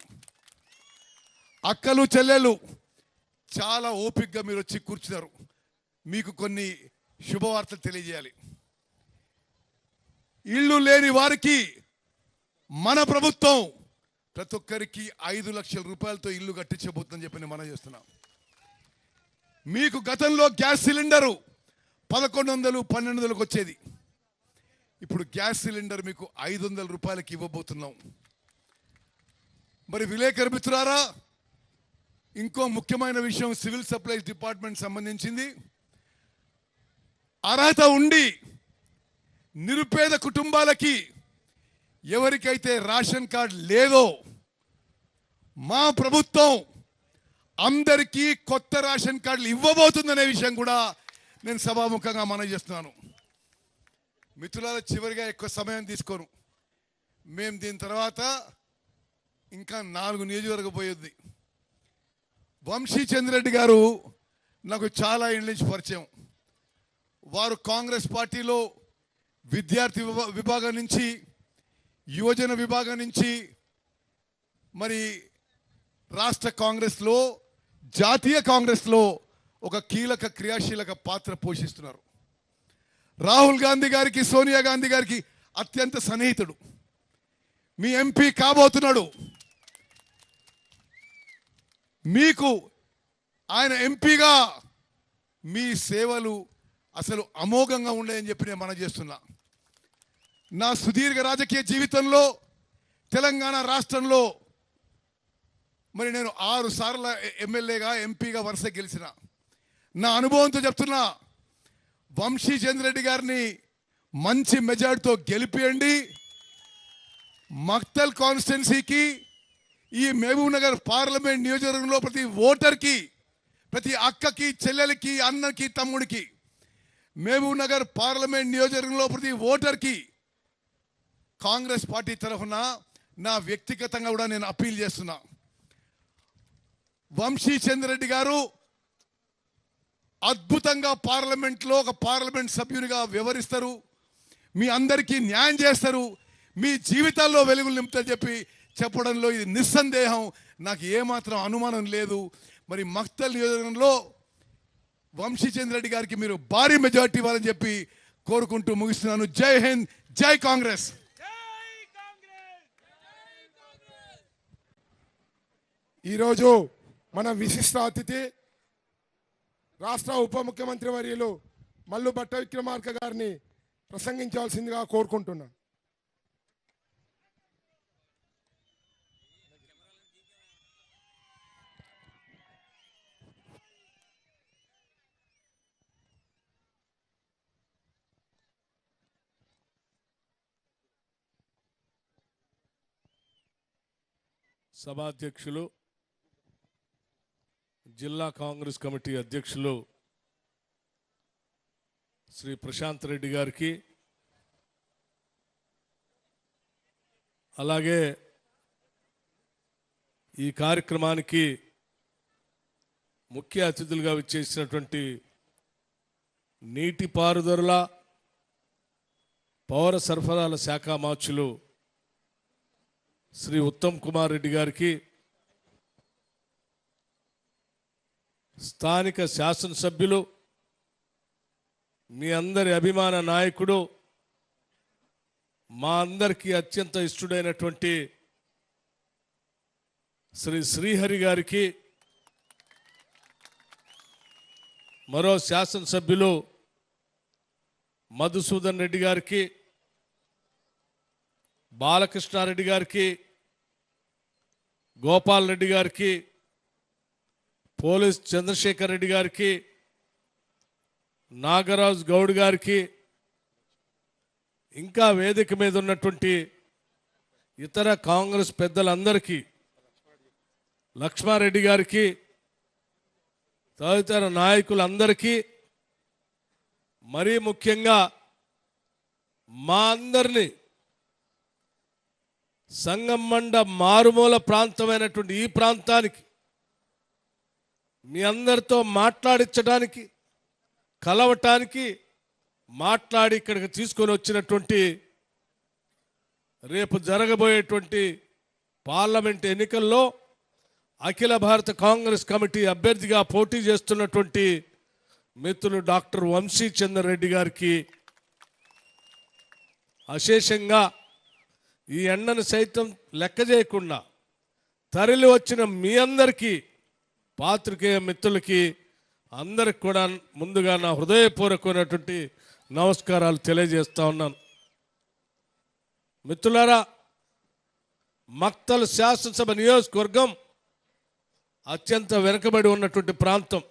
అక్కలు చెల్లెళ్ళు చాలా ఓపికగా మీరు వచ్చి కూర్చున్నారు. మీకు కొన్ని శుభవార్తలు తెలియజేయాలి. ఇల్లు లేని వారికి మన ప్రభుత్వం ప్రతి ఒక్కరికి 5 లక్షల రూపాయలతో ఇల్లు కట్టించబోతుందని చెప్పి నేను మనవి చేస్తున్నాం. మీకు గతంలో గ్యాస్ సిలిండరు 1100-1200కు వచ్చేది, ఇప్పుడు గ్యాస్ సిలిండర్ మీకు 500 రూపాయలకి ఇవ్వబోతున్నాం. మరి విలేకరు మిత్రులారా, ఇంకో ముఖ్యమైన విషయం సివిల్ సప్లైస్ డిపార్ట్మెంట్ సంబంధించింది. అర్హత ఉండి నిరుపేద కుటుంబాలకి ఎవరికైతే రేషన్ కార్డు లేదో మా ప్రభుత్వం అందరికీ కొత్త రేషన్ కార్డులు ఇవ్వబోతుందనే విషయం కూడా నేను సభాముఖంగా మనవి చేస్తున్నాను. మిత్రులారా, చివరిగా ఎక్కువ సమయం తీసుకోను. మేము దీని తర్వాత ఇంకా 4 నియోజకవర్గం పోయేది. వంశీ చంద్రెడ్డి గారు నాకు చాలా ఏళ్ళ నుంచి పరిచయం. వారు కాంగ్రెస్ పార్టీలో విద్యార్థి విభాగం నుంచి, యువజన విభాగం నుంచి, మరి రాష్ట్ర కాంగ్రెస్లో, జాతీయ కాంగ్రెస్లో ఒక కీలక క్రియాశీలక పాత్ర పోషిస్తున్నారు. రాహుల్ గాంధీ గారికి, సోనియా గాంధీ గారికి అత్యంత సన్నిహితుడు. మీ ఎంపీ కాబోతున్నాడు. మీకు ఆయన ఎంపీగా మీ సేవలు అసలు అమోఘంగా ఉండేదని చెప్పి నేను మనం చేస్తున్నా. నా సుదీర్ఘ రాజకీయ జీవితంలో తెలంగాణ రాష్ట్రంలో మరి నేను 6 సార్ల ఎమ్మెల్యేగా, ఎంపీగా వరుస గెలిచిన. నా అనుభవంతో చెప్తున్నా, వంశీ చంద్రెడ్డి గారిని మంచి మెజార్టీతో గెలిపియండి. మక్తల్ కాన్స్టిట్యున్సీకి, ఈ మహబూబ్ నగర్ పార్లమెంట్ నియోజకవర్గంలో ప్రతి ఓటర్కి, ప్రతి అక్కకి, చెల్లెలకి, అన్నకి, తమ్ముడికి, మహబూబ్ నగర్ పార్లమెంట్ నియోజకవర్గంలో ప్రతి ఓటర్కి కాంగ్రెస్ పార్టీ తరఫున నా వ్యక్తిగతంగా కూడా నేను అప్పీల్ చేస్తున్నా. వంశీ చంద్రెడ్డి గారు అద్భుతంగా పార్లమెంట్లో ఒక పార్లమెంట్ సభ్యునిగా వ్యవహరిస్తారు. మీ అందరికీ న్యాయం చేస్తారు. మీ జీవితాల్లో వెలుగులు నింపుతారని చెప్పి చెప్పడంలో ఇది నిస్సందేహం, నాకు ఏమాత్రం అనుమానం లేదు. మరి మక్తల్ నియోజకవర్గంలో వంశీ చంద్రెడ్డి గారికి మీరు భారీ మెజార్టీ ఇవ్వాలని చెప్పి కోరుకుంటూ ముగిస్తున్నాను. జై హింద్, జై కాంగ్రెస్.
ఈరోజు మన విశిష్ట అతిథి రాష్ట్ర ఉప ముఖ్యమంత్రి వర్యులు మల్లు భట్టి విక్రమార్క గారిని ప్రసంగించాల్సిందిగా కోరుకుంటున్నాను.
సభాధ్యక్షులు, జిల్లా కాంగ్రెస్ కమిటీ అధ్యక్షులు శ్రీ ప్రశాంత్ రెడ్డి గారికి, అలాగే ఈ కార్యక్రమానికి ముఖ్య అతిథులుగా విచ్చేసినటువంటి నీటిపారుదల పౌర సరఫరాల శాఖ మార్చులు శ్రీ ఉత్తమ్ కుమార్ రెడ్డి గారికి, స్థానిక శాసనసభ్యులు, మీ అందరి అభిమాన నాయకుడు, మా అందరికీ అత్యంత ఇష్టడైనటువంటి శ్రీ శ్రీహరి గారికి, మరో శాసనసభ్యులు మధుసూదన్ రెడ్డి గారికి, బాలకృష్ణారెడ్డి గారికి, గోపాల్ రెడ్డి గారికి, పోలీస్ చంద్రశేఖర్ రెడ్డి గారికి, నాగరాజు గౌడ్ గారికి, ఇంకా వేదిక మీద ఉన్నటువంటి ఇతర కాంగ్రెస్ పెద్దలందరికీ, లక్ష్మారెడ్డి గారికి, తదితర నాయకులందరికీ, మరీ ముఖ్యంగా మా అందరినీ సంగమండ మారుమూల ప్రాంతమైనటువంటి ఈ ప్రాంతానికి మీ అందరితో మాట్లాడించడానికి, కలవటానికి, మాట్లాడి ఇక్కడికి తీసుకొని వచ్చినటువంటి రేపు జరగబోయేటువంటి పార్లమెంట్ ఎన్నికల్లో అఖిల భారత కాంగ్రెస్ కమిటీ అభ్యర్థిగా పోటీ చేస్తున్నటువంటి మిత్రులు డాక్టర్ వంశీ చంద్ర రెడ్డి గారికి, అశేషంగా ఈ ఎండను సైతం లెక్క చేయకుండా తరలి వచ్చిన మీ అందరికీ, పాత్రికేయ మిత్రులకి అందరికి కూడా ముందుగా నా హృదయపూర్వకమైనటువంటి నమస్కారాలు తెలియజేస్తా ఉన్నాను. మిత్రులారా, మక్తల్ శాసనసభ నియోజకవర్గం అత్యంత వెనుకబడి ఉన్నటువంటి ప్రాంతం.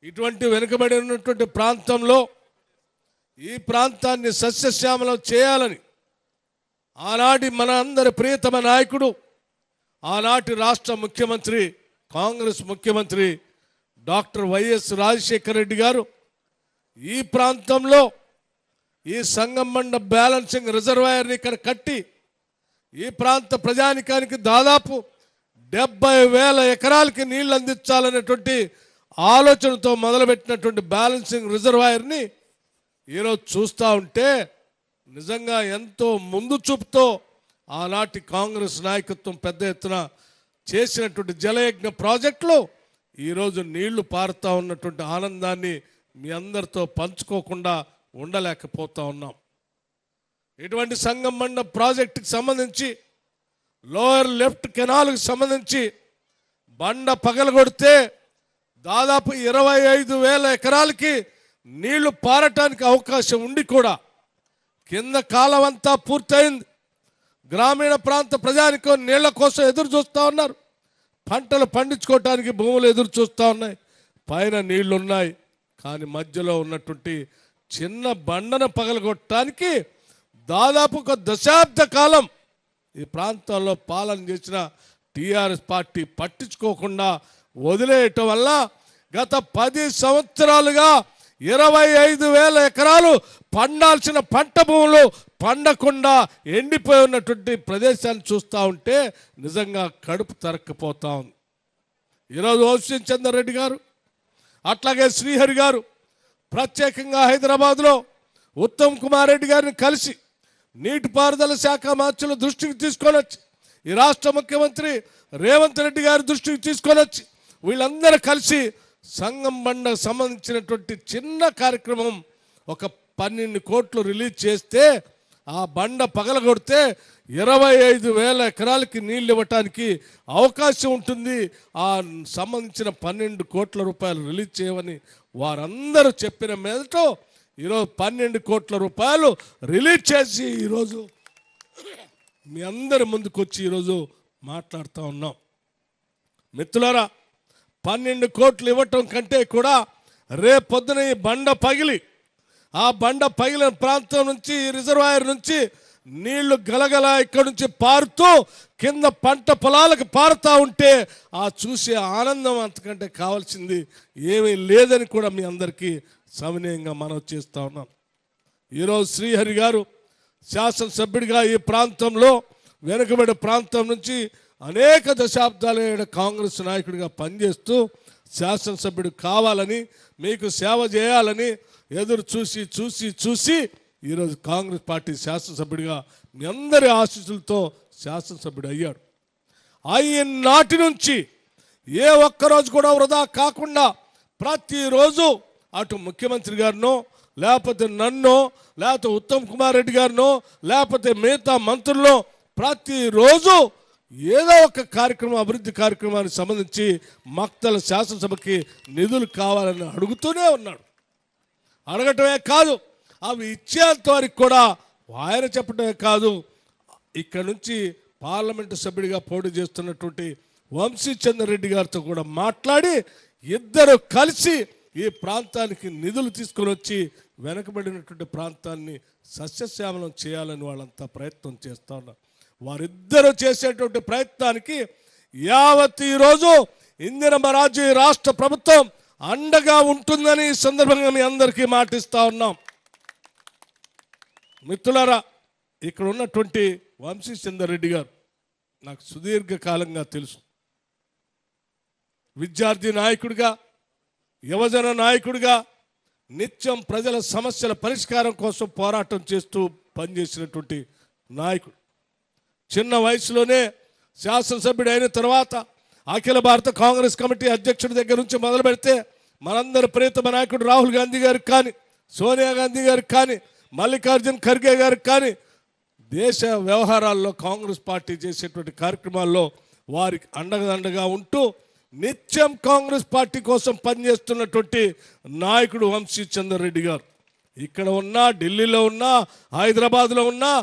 ఇటువంటి వెనుకబడి ఉన్నటువంటి ప్రాంతంలో ఈ ప్రాంతాన్ని సస్యశ్యామలం చేయాలని ఆనాటి మన అందరి ప్రియతమ నాయకుడు, ఆనాటి రాష్ట్ర ముఖ్యమంత్రి, కాంగ్రెస్ ముఖ్యమంత్రి డాక్టర్ వైఎస్ రాజశేఖర రెడ్డి గారు ఈ ప్రాంతంలో ఈ సంగమండ బ్యాలెన్సింగ్ రిజర్వాయర్ని ఇక్కడ కట్టి ఈ ప్రాంత ప్రజానికానికి దాదాపు 70,000 ఎకరాలకి నీళ్లు అందించాలనేటువంటి ఆలోచనతో మొదలుపెట్టినటువంటి బ్యాలెన్సింగ్ రిజర్వాయర్ని ఈరోజు చూస్తూ ఉంటే నిజంగా ఎంతో ముందు చూపుతో ఆనాటి కాంగ్రెస్ నాయకత్వం పెద్ద ఎత్తున చేసినటువంటి జలయజ్ఞ ప్రాజెక్టులో ఈరోజు నీళ్లు పారుతూ ఉన్నటువంటి ఆనందాన్ని మీ అందరితో పంచుకోకుండా ఉండలేకపోతా ఉన్నాం. ఇటువంటి సంగమండ ప్రాజెక్టుకి సంబంధించి లోయర్ లెఫ్ట్ కెనాల్కి సంబంధించి బండ పగలగొడితే దాదాపు 25,000 ఎకరాలకి నీళ్లు పారటానికి అవకాశం ఉండి కూడా కింద కాలం అంతా పూర్తయింది. గ్రామీణ ప్రాంత ప్రజానికం నీళ్ల కోసం ఎదురు చూస్తూ ఉన్నారు. పంటలు పండించుకోవటానికి భూములు ఎదురు చూస్తూ ఉన్నాయి. పైన నీళ్లు ఉన్నాయి, కానీ మధ్యలో ఉన్నటువంటి చిన్న బండను పగలగొట్టడానికి దాదాపు 1 దశాబ్ద కాలం ఈ ప్రాంతాల్లో పాలన చేసిన టీఆర్ఎస్ పార్టీ పట్టించుకోకుండా వదిలేయటం వల్ల గత 10 సంవత్సరాలుగా 25,000 ఎకరాలు పండాల్సిన పంట భూములు పండకుండా ఎండిపోయి ఉన్నటువంటి ప్రదేశాన్ని చూస్తూ ఉంటే నిజంగా కడుపు తరక్కపోతా ఉంది. ఈరోజు వంశీ చంద్ర రెడ్డి గారు, అట్లాగే శ్రీహరి గారు ప్రత్యేకంగా హైదరాబాద్లో ఉత్తమ్ కుమార్ రెడ్డి గారిని కలిసి నీటిపారుదల శాఖ మార్చుల దృష్టికి తీసుకొని వచ్చి, ఈ రాష్ట్ర ముఖ్యమంత్రి రేవంత్ రెడ్డి గారి దృష్టికి తీసుకొని వచ్చి వీళ్ళందరూ కలిసి సంగమండకు సంబంధించినటువంటి చిన్న కార్యక్రమం ఒక 12 కోట్లు రిలీజ్ చేస్తే ఆ బండ పగలగొడితే 25,000 ఎకరాలకి నీళ్ళు ఇవ్వటానికి అవకాశం ఉంటుంది. ఆ సంబంధించిన 12 కోట్ల రూపాయలు రిలీజ్ చేయమని వారందరూ చెప్పిన మీదట ఈరోజు 12 కోట్ల రూపాయలు రిలీజ్ చేసి ఈరోజు మీ అందరి ముందుకు వచ్చి ఈరోజు మాట్లాడుతూ ఉన్నాం. మిత్రులారా, 12 కోట్లు ఇవ్వటం కంటే కూడా రేపొద్దున ఈ బండ పగిలి, ఆ బండ పగిలిన ప్రాంతం నుంచి, రిజర్వాయర్ నుంచి నీళ్లు గలగల ఇక్కడి నుంచి పారుతూ కింద పంట పొలాలకు పారుతూ ఉంటే ఆ చూసే ఆనందం అంతకంటే కావాల్సింది ఏమీ లేదని కూడా మీ అందరికీ సవినయంగా మనవి చేస్తా ఉన్నాం. ఈరోజు శ్రీహరి గారు శాసనసభ్యుడిగా ఈ ప్రాంతంలో వెనుకబడి ప్రాంతం నుంచి అనేక దశాబ్దాల కాంగ్రెస్ నాయకుడిగా పనిచేస్తూ శాసనసభ్యుడు కావాలని మీకు సేవ చేయాలని ఎదురు చూసి చూసి చూసి ఈరోజు కాంగ్రెస్ పార్టీ శాసనసభ్యుడిగా మీ అందరి ఆశీస్సులతో శాసనసభ్యుడు అయ్యాడు. అయిన నాటి నుంచి ఏ ఒక్కరోజు కూడా వృధా కాకుండా ప్రతిరోజు అటు ముఖ్యమంత్రి గారినో లేకపోతే నన్నో లేకపోతే ఉత్తమ్ కుమార్ రెడ్డి గారినో లేకపోతే మిగతా మంత్రుల్లో ప్రతిరోజు ఏదో ఒక కార్యక్రమం అభివృద్ధి కార్యక్రమానికి సంబంధించి మక్తల శాసనసభకి నిధులు కావాలని అడుగుతూనే ఉన్నాడు. అడగటమే కాదు, అవి ఇచ్చేంత వరకు కూడా ఆయన చెప్పటమే కాదు, ఇక్కడ నుంచి పార్లమెంటు సభ్యుడిగా పోటీ చేస్తున్నటువంటి వంశీచంద్ర రెడ్డి గారితో కూడా మాట్లాడి ఇద్దరు కలిసి ఈ ప్రాంతానికి నిధులు తీసుకొని వచ్చి వెనకబడినటువంటి ప్రాంతాన్ని సస్యశ్యామలం చేయాలని వాళ్ళంతా ప్రయత్నం చేస్తూ ఉన్నారు. వారిద్దరూ చేసేటువంటి ప్రయత్నానికి యావత్ ఈరోజు ఇందిరమ్మ రాజ్య రాష్ట్ర ప్రభుత్వం అండగా ఉంటుందని ఈ సందర్భంగా మీ అందరికీ మాటిస్తా ఉన్నాం. మిత్రులారా, ఇక్కడ ఉన్నటువంటి వంశీచంద్ర రెడ్డి గారు నాకు సుదీర్ఘకాలంగా తెలుసు. విద్యార్థి నాయకుడిగా, యువజన నాయకుడిగా నిత్యం ప్రజల సమస్యల పరిష్కారం కోసం పోరాటం చేస్తూ పనిచేసినటువంటి నాయకుడు. చిన్న వయసులోనే శాసనసభ్యుడు అయిన తర్వాత అఖిల భారత కాంగ్రెస్ కమిటీ అధ్యక్షుడి దగ్గర నుంచి మొదలు పెడితే మనందరి ప్రియతమ నాయకుడు రాహుల్ గాంధీ గారికి కానీ, సోనియా గాంధీ గారికి కానీ, మల్లికార్జున్ ఖర్గే గారికి కానీ దేశ వ్యవహారాల్లో కాంగ్రెస్ పార్టీ చేసేటువంటి కార్యక్రమాల్లో వారికి అండగా ఉంటూ నిత్యం కాంగ్రెస్ పార్టీ కోసం పనిచేస్తున్నటువంటి నాయకుడు వంశీచంద్ర రెడ్డి గారు. ఇక్కడ ఉన్నా, ఢిల్లీలో ఉన్నా, హైదరాబాద్లో ఉన్నా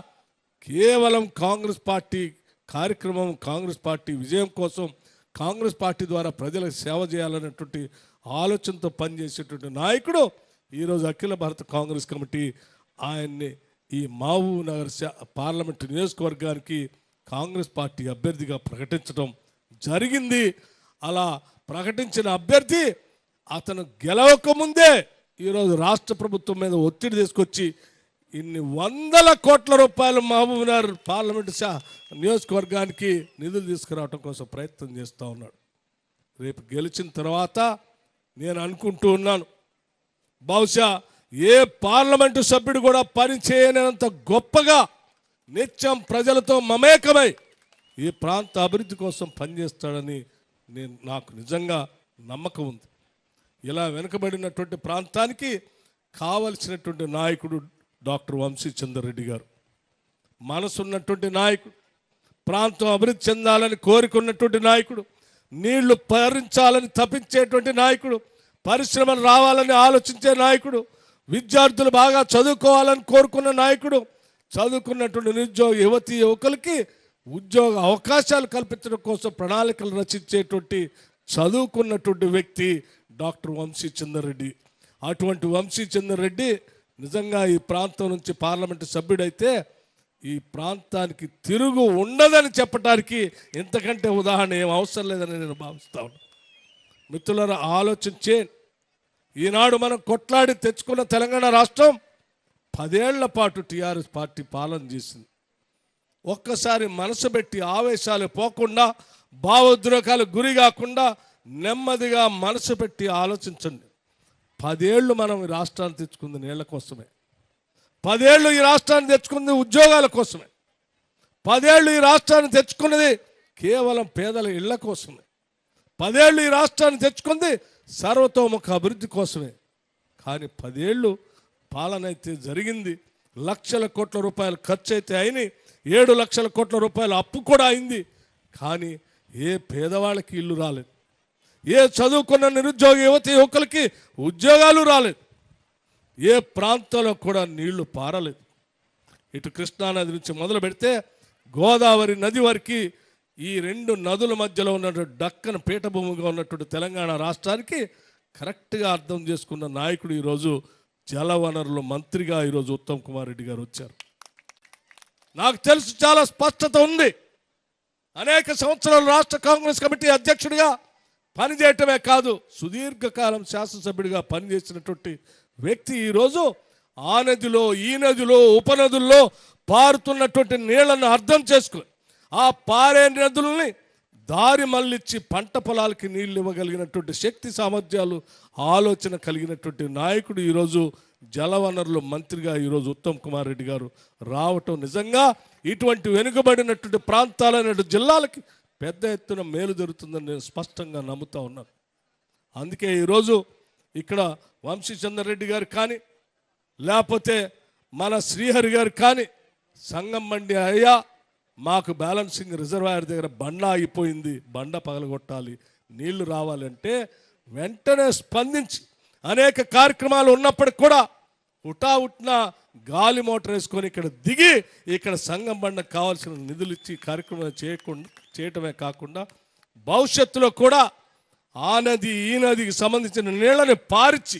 కేవలం కాంగ్రెస్ పార్టీ కార్యక్రమం, కాంగ్రెస్ పార్టీ విజయం కోసం, కాంగ్రెస్ పార్టీ ద్వారా ప్రజలకు సేవ చేయాలనేటువంటి ఆలోచనతో పనిచేసేటువంటి నాయకుడు ఈరోజు అఖిల భారత కాంగ్రెస్ కమిటీ ఆయన్ని ఈ మహబూబ్ నగర్ పార్లమెంటు నియోజకవర్గానికి కాంగ్రెస్ పార్టీ అభ్యర్థిగా ప్రకటించడం జరిగింది. అలా ప్రకటించిన అభ్యర్థి అతను గెలవకముందే ఈరోజు రాష్ట్ర ప్రభుత్వం మీద ఒత్తిడి తీసుకొచ్చి ఇన్ని వందల కోట్ల రూపాయలు మహబూబ్ నగర్ పార్లమెంటు నియోజకవర్గానికి నిధులు తీసుకురావడం కోసం ప్రయత్నం చేస్తూ ఉన్నాడు. రేపు గెలిచిన తర్వాత నేను అనుకుంటూ ఉన్నాను, బహుశా ఏ పార్లమెంటు సభ్యుడు కూడా పని చేయనంత గొప్పగా నిత్యం ప్రజలతో మమేకమై ఈ ప్రాంత అభివృద్ధి కోసం పనిచేస్తాడని నాకు నిజంగా నమ్మకం ఉంది. ఇలా వెనుకబడినటువంటి ప్రాంతానికి కావలసినటువంటి నాయకుడు డాక్టర్ వంశీచంద్ర రెడ్డి గారు. మనసున్నటువంటి నాయకుడు, ప్రాంతం అభివృద్ధి చెందాలని కోరుకున్నటువంటి నాయకుడు, నీళ్లు భరించాలని తప్పించేటువంటి నాయకుడు, పరిశ్రమలు రావాలని ఆలోచించే నాయకుడు, విద్యార్థులు బాగా చదువుకోవాలని కోరుకున్న నాయకుడు, చదువుకున్నటువంటి నిరుద్యోగ యువతీ యువకులకి ఉద్యోగ అవకాశాలు కల్పించడం కోసం ప్రణాళికలు రచించేటువంటి చదువుకున్నటువంటి వ్యక్తి డాక్టర్ వంశీచంద్ర రెడ్డి. అటువంటి వంశీచంద్ర రెడ్డి నిజంగా ఈ ప్రాంతం నుంచి పార్లమెంటు సభ్యుడైతే ఈ ప్రాంతానికి తిరుగు ఉండదని చెప్పడానికి ఇంతకంటే ఉదాహరణ ఏం అవసరం లేదని నేను భావిస్తాను. మిత్రులారా, ఆలోచించే ఈనాడు మనం కొట్లాడి తెచ్చుకున్న తెలంగాణ రాష్ట్రం 10 ఏళ్ల పాటు టీఆర్ఎస్ పార్టీ పాలన చేసింది. ఒక్కసారి మనసు పెట్టి ఆవేశాలు పోకుండా, భావోద్రేకాలకు గురి కాకుండా నెమ్మదిగా మనసు పెట్టి ఆలోచించండి. 10 ఏళ్ళు మనం ఈ రాష్ట్రాన్ని తెచ్చుకుంది నీళ్ల కోసమే. 10 ఏళ్ళు ఈ రాష్ట్రాన్ని తెచ్చుకుంది ఉద్యోగాల కోసమే. 10 ఏళ్ళు ఈ రాష్ట్రాన్ని తెచ్చుకున్నది కేవలం పేదల ఇళ్ల కోసమే. 10 ఏళ్ళు ఈ రాష్ట్రాన్ని తెచ్చుకుంది సర్వతోముఖ అభివృద్ధి కోసమే. కానీ 10 ఏళ్ళు పాలన అయితే జరిగింది. లక్షల కోట్ల రూపాయలు ఖర్చు అయితే అయినాయి, 7 లక్షల కోట్ల రూపాయల అప్పు కూడా అయింది. కానీ ఏ పేదవాళ్ళకి ఇల్లు రాలేదు, ఏ చదువుకున్న నిరుద్యోగ యువతి యువకులకి ఉద్యోగాలు రాలేదు, ఏ ప్రాంతంలో కూడా నీళ్లు పారలేదు. ఇటు కృష్ణానది నుంచి మొదలు పెడితే గోదావరి నది వరకు ఈ 2 నదుల మధ్యలో ఉన్నటువంటి దక్కన పీఠభూమిగా ఉన్నటువంటి తెలంగాణ రాష్ట్రానికి కరెక్ట్గా అర్థం చేసుకున్న నాయకుడు ఈరోజు జలవనరుల మంత్రిగా ఈరోజు ఉత్తమ్ కుమార్ రెడ్డి గారు వచ్చారు. నాకు తెలుసు, చాలా స్పష్టత ఉంది. అనేక సంవత్సరాలు రాష్ట్ర కాంగ్రెస్ కమిటీ అధ్యక్షుడిగా పనిచేయటమే కాదు, సుదీర్ఘకాలం శాసనసభ్యుడిగా పనిచేసినటువంటి వ్యక్తి ఈరోజు ఆ నదిలో, ఈ నదిలో, ఉపనదుల్లో పారుతున్నటువంటి నీళ్లను అర్థం చేసుకుని ఆ పారే నదుల్ని దారి మళ్ళించి పంట పొలాలకి నీళ్ళు ఇవ్వగలిగినటువంటి శక్తి సామర్థ్యాలు, ఆలోచన కలిగినటువంటి నాయకుడు ఈరోజు జలవనరుల మంత్రిగా ఈరోజు ఉత్తమ్ కుమార్ రెడ్డి గారు రావటం నిజంగా ఇటువంటి వెనుకబడినటువంటి ప్రాంతాలైన జిల్లాలకి పెద్ద ఎత్తున మేలు జరుగుతుందని నేను స్పష్టంగా నమ్ముతా ఉన్నాను. అందుకే ఈరోజు ఇక్కడ వంశీచంద్రరెడ్డి గారు కానీ, లేకపోతే మన శ్రీహరి గారు కానీ, సంగమండి అయ్యా మాకు బ్యాలెన్సింగ్ రిజర్వాయర్ దగ్గర బండ ఆగిపోయింది, బండ పగలగొట్టాలి, నీళ్లు రావాలంటే వెంటనే స్పందించి అనేక కార్యక్రమాలు ఉన్నప్పటికి కూడా హుటాహుట్న గాలి మోటార్ వేసుకొని ఇక్కడ దిగి ఇక్కడ సంగం బండకు కావాల్సిన నిధులు ఇచ్చి కార్యక్రమం చేయటమే కాకుండా భవిష్యత్తులో కూడా ఆ నది, ఈ నదికి సంబంధించిన నీళ్లను పారిచి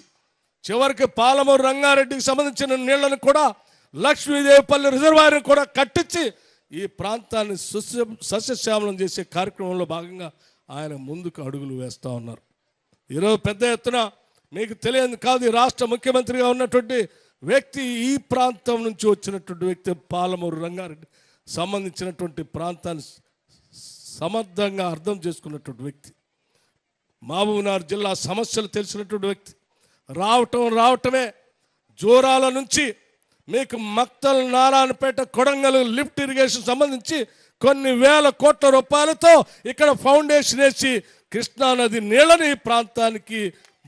చివరికి పాలమూరు రంగారెడ్డికి సంబంధించిన నీళ్లను కూడా లక్ష్మీదేవిపల్లి రిజర్వాయర్ కూడా కట్టించి ఈ ప్రాంతాన్ని సస్యశ్యామలం చేసే కార్యక్రమంలో భాగంగా ఆయన ముందుకు అడుగులు వేస్తూ ఉన్నారు. ఈరోజు పెద్ద ఎత్తున మీకు తెలియదు కాదు, ఈ రాష్ట్ర ముఖ్యమంత్రిగా ఉన్నటువంటి వ్యక్తి, ఈ ప్రాంతం నుంచి వచ్చినటువంటి వ్యక్తి, పాలమూరు రంగారెడ్డి సంబంధించినటువంటి ప్రాంతాన్ని సమర్థంగా అర్థం చేసుకున్నటువంటి వ్యక్తి, మహబూబ్నగర్ జిల్లా సమస్యలు తెలిసినటువంటి వ్యక్తి. రావటమే జోరాల నుంచి మీకు మక్తల్, నారాయణపేట, కొడంగల్ లిఫ్ట్ ఇరిగేషన్ సంబంధించి కొన్ని వేల కోట్ల రూపాయలతో ఇక్కడ ఫౌండేషన్ వేసి కృష్ణానది నీళ్ళని ఈ ప్రాంతానికి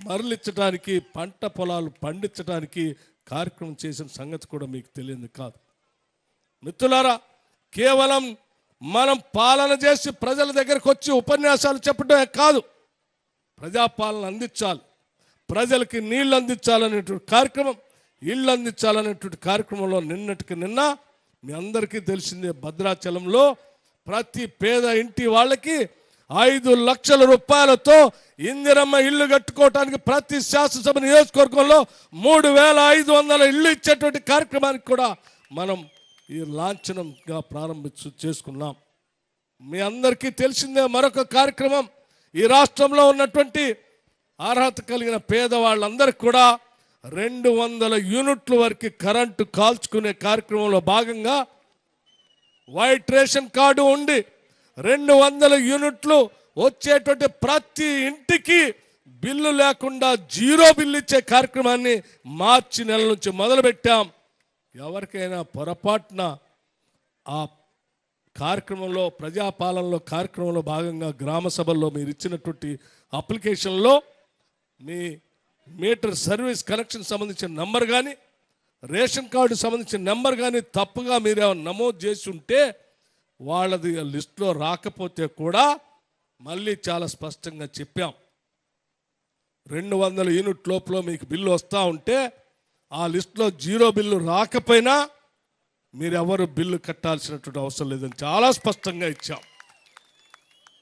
మరలించడానికి, పంట పొలాలు పండించడానికి కార్యక్రమం చేసిన సంగతి కూడా మీకు తెలియదు కాదు. మిత్రులారా, కేవలం మనం పాలన చేసి ప్రజల దగ్గరకు వచ్చి ఉపన్యాసాలు చెప్పడమే కాదు, ప్రజాపాలన అందించాలి, ప్రజలకి నీళ్లు అందించాలనేటువంటి కార్యక్రమం, ఇళ్ళు అందించాలనేటువంటి కార్యక్రమంలో నిన్నటికి నిన్న మీ అందరికీ తెలిసిందే, భద్రాచలంలో ప్రతి పేద ఇంటి వాళ్ళకి 5 లక్షల రూపాయలతో ఇందిరమ్మ ఇల్లు కట్టుకోవటానికి ప్రతి శాసనసభ నియోజకవర్గంలో 3,500 ఇళ్ళు ఇచ్చేటువంటి కార్యక్రమానికి కూడా మనం ఈ లాంఛనంగా చేసుకున్నాం. మీ అందరికీ తెలిసిందే మరొక కార్యక్రమం, ఈ రాష్ట్రంలో ఉన్నటువంటి అర్హత కలిగిన పేదవాళ్ళందరికీ కూడా 200 యూనిట్ల వరకు కరెంటు కాల్చుకునే కార్యక్రమంలో భాగంగా వైట్ రేషన్ కార్డు ఉండి 200 యూనిట్లు వచ్చేటువంటి ప్రతి ఇంటికి బిల్లు లేకుండా 0 బిల్లు ఇచ్చే కార్యక్రమాన్ని మార్చి నెల నుంచి మొదలుపెట్టాం. ఎవరికైనా పొరపాటున ఆ కార్యక్రమంలో, ప్రజాపాలనలో కార్యక్రమంలో భాగంగా గ్రామ సభల్లో మీరు ఇచ్చినటువంటి అప్లికేషన్లో మీ మీటర్ సర్వీస్ కనెక్షన్ సంబంధించిన నెంబర్ కానీ, రేషన్ కార్డు సంబంధించిన నెంబర్ కానీ తప్పుగా మీరు నమోదు చేసి ఉంటే వాళ్ళది లిస్టులో రాకపోతే కూడా మళ్ళీ చాలా స్పష్టంగా చెప్పాం, 200 యూనిట్ లోపల మీకు బిల్లు వస్తూ ఉంటే ఆ లిస్టులో 0 బిల్లు రాకపోయినా మీరెవరు బిల్లు కట్టాల్సినటువంటి అవసరం లేదని చాలా స్పష్టంగా ఇచ్చాం.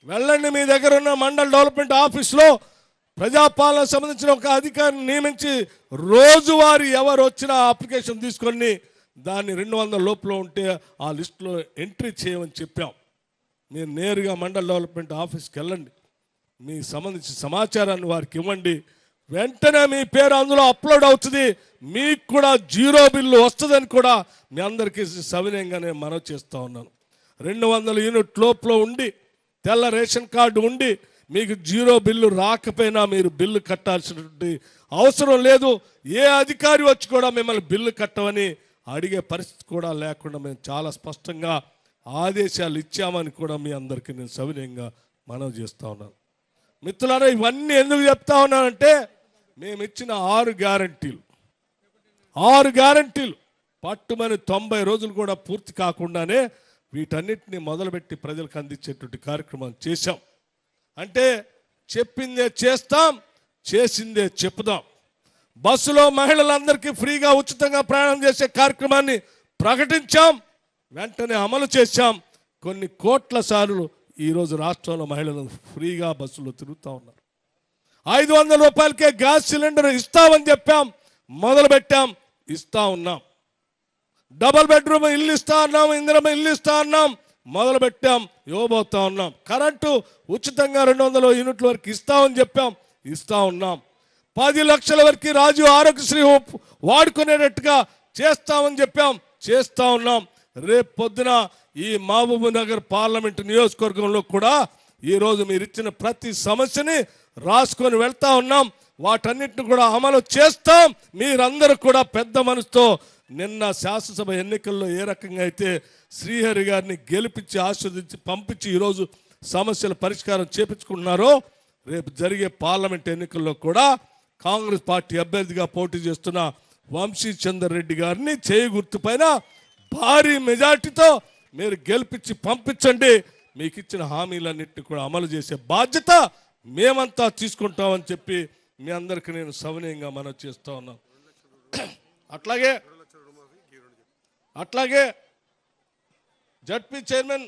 వెళ్ళండి, మీ దగ్గర ఉన్న మండల్ డెవలప్మెంట్ ఆఫీస్లో ప్రజాపాలన సంబంధించిన ఒక అధికారిని నియమించి రోజువారీ ఎవరు వచ్చినా అప్లికేషన్ తీసుకొని దాన్ని 200 లోపల ఉంటే ఆ లిస్టులో ఎంట్రీ చేయమని చెప్పాం. మీరు నేరుగా మండల్ డెవలప్మెంట్ ఆఫీస్కి వెళ్ళండి, మీ సంబంధించిన సమాచారాన్ని వారికి ఇవ్వండి, వెంటనే మీ పేరు అందులో అప్లోడ్ అవుతుంది, మీకు కూడా 0 బిల్లు వస్తుందని కూడా మీ అందరికీ సవినయంగానే మనవి చేస్తూ ఉన్నాను. 200 యూనిట్ లోపల ఉండి, తెల్ల రేషన్ కార్డు ఉండి మీకు 0 బిల్లు రాకపోయినా మీరు బిల్లు కట్టాల్సినటువంటి అవసరం లేదు. ఏ అధికారి వచ్చి కూడా మిమ్మల్ని బిల్లు కట్టమని అడిగే పరిస్థితి కూడా లేకుండా మేము చాలా స్పష్టంగా ఆదేశాలు ఇచ్చామని కూడా మీ అందరికీ నేను సవినయంగా మనవి చేస్తూ ఉన్నాను. మిత్రులారా, ఇవన్నీ ఎందుకు చెప్తా ఉన్నానంటే మేము ఇచ్చిన 6 గ్యారంటీలు పట్టుమని 90 రోజులు కూడా పూర్తి కాకుండానే వీటన్నిటిని మొదలుపెట్టి ప్రజలకు అందించేటువంటి కార్యక్రమం చేశాం. అంటే చెప్పిందే చేస్తాం, చేసిందే చెప్పుదాం. బస్సులో మహిళలందరికీ ఫ్రీగా ఉచితంగా ప్రయాణం చేసే కార్యక్రమాన్ని ప్రకటించాం, వెంటనే అమలు చేశాం. కొన్ని కోట్ల సార్లు ఈరోజు రాష్ట్రంలో మహిళలు ఫ్రీగా బస్సులో తిరుగుతూ ఉన్నారు. 500 రూపాయలకే గ్యాస్ సిలిండర్ ఇస్తామని చెప్పాం, మొదలుపెట్టాం, ఇస్తా ఉన్నాం. డబుల్ బెడ్రూమ్ ఇల్లు ఇస్తా అన్నాం, ఇందిరమ్మ ఇల్లు ఇస్తా అన్నాం, మొదలు పెట్టాం, ఇవ్వబోతా ఉన్నాం. కరెంటు ఉచితంగా 200 యూనిట్ల వరకు ఇస్తామని చెప్పాం, ఇస్తా ఉన్నాం. 10 లక్షల వరకు రాజు ఆరోగ్యశ్రీ వాడుకునేటట్టుగా చేస్తామని చెప్పాం, చేస్తా ఉన్నాం. రేపు పొద్దున ఈ మహబూబ్ నగర్ పార్లమెంటు నియోజకవర్గంలో కూడా ఈరోజు మీరు ఇచ్చిన ప్రతి సమస్యని రాసుకొని వెళ్తా ఉన్నాం. వాటన్నిటిని కూడా అమలు చేస్తాం. మీరందరూ కూడా పెద్ద మనసుతో నిన్న శాసనసభ ఎన్నికల్లో ఏ రకంగా అయితే శ్రీహరి గారిని గెలిపించి ఆస్వాదించి పంపించి ఈరోజు సమస్యల పరిష్కారం చేపించుకుంటున్నారో, రేపు జరిగే పార్లమెంట్ ఎన్నికల్లో కూడా కాంగ్రెస్ పార్టీ అభ్యర్థిగా పోటీ చేస్తున్న వంశీ చందర్ రెడ్డి గారిని చేయి గుర్తుపైన భారీ మెజార్టీతో మీరు గెలిపించి పంపించండి. మీకు ఇచ్చిన హామీలన్నింటినీ కూడా అమలు చేసే బాధ్యత మేమంతా తీసుకుంటామని చెప్పి మీ అందరికీ నేను సవినయంగా మనవి చేస్తా ఉన్నాను. అట్లాగే జడ్పీ చైర్మన్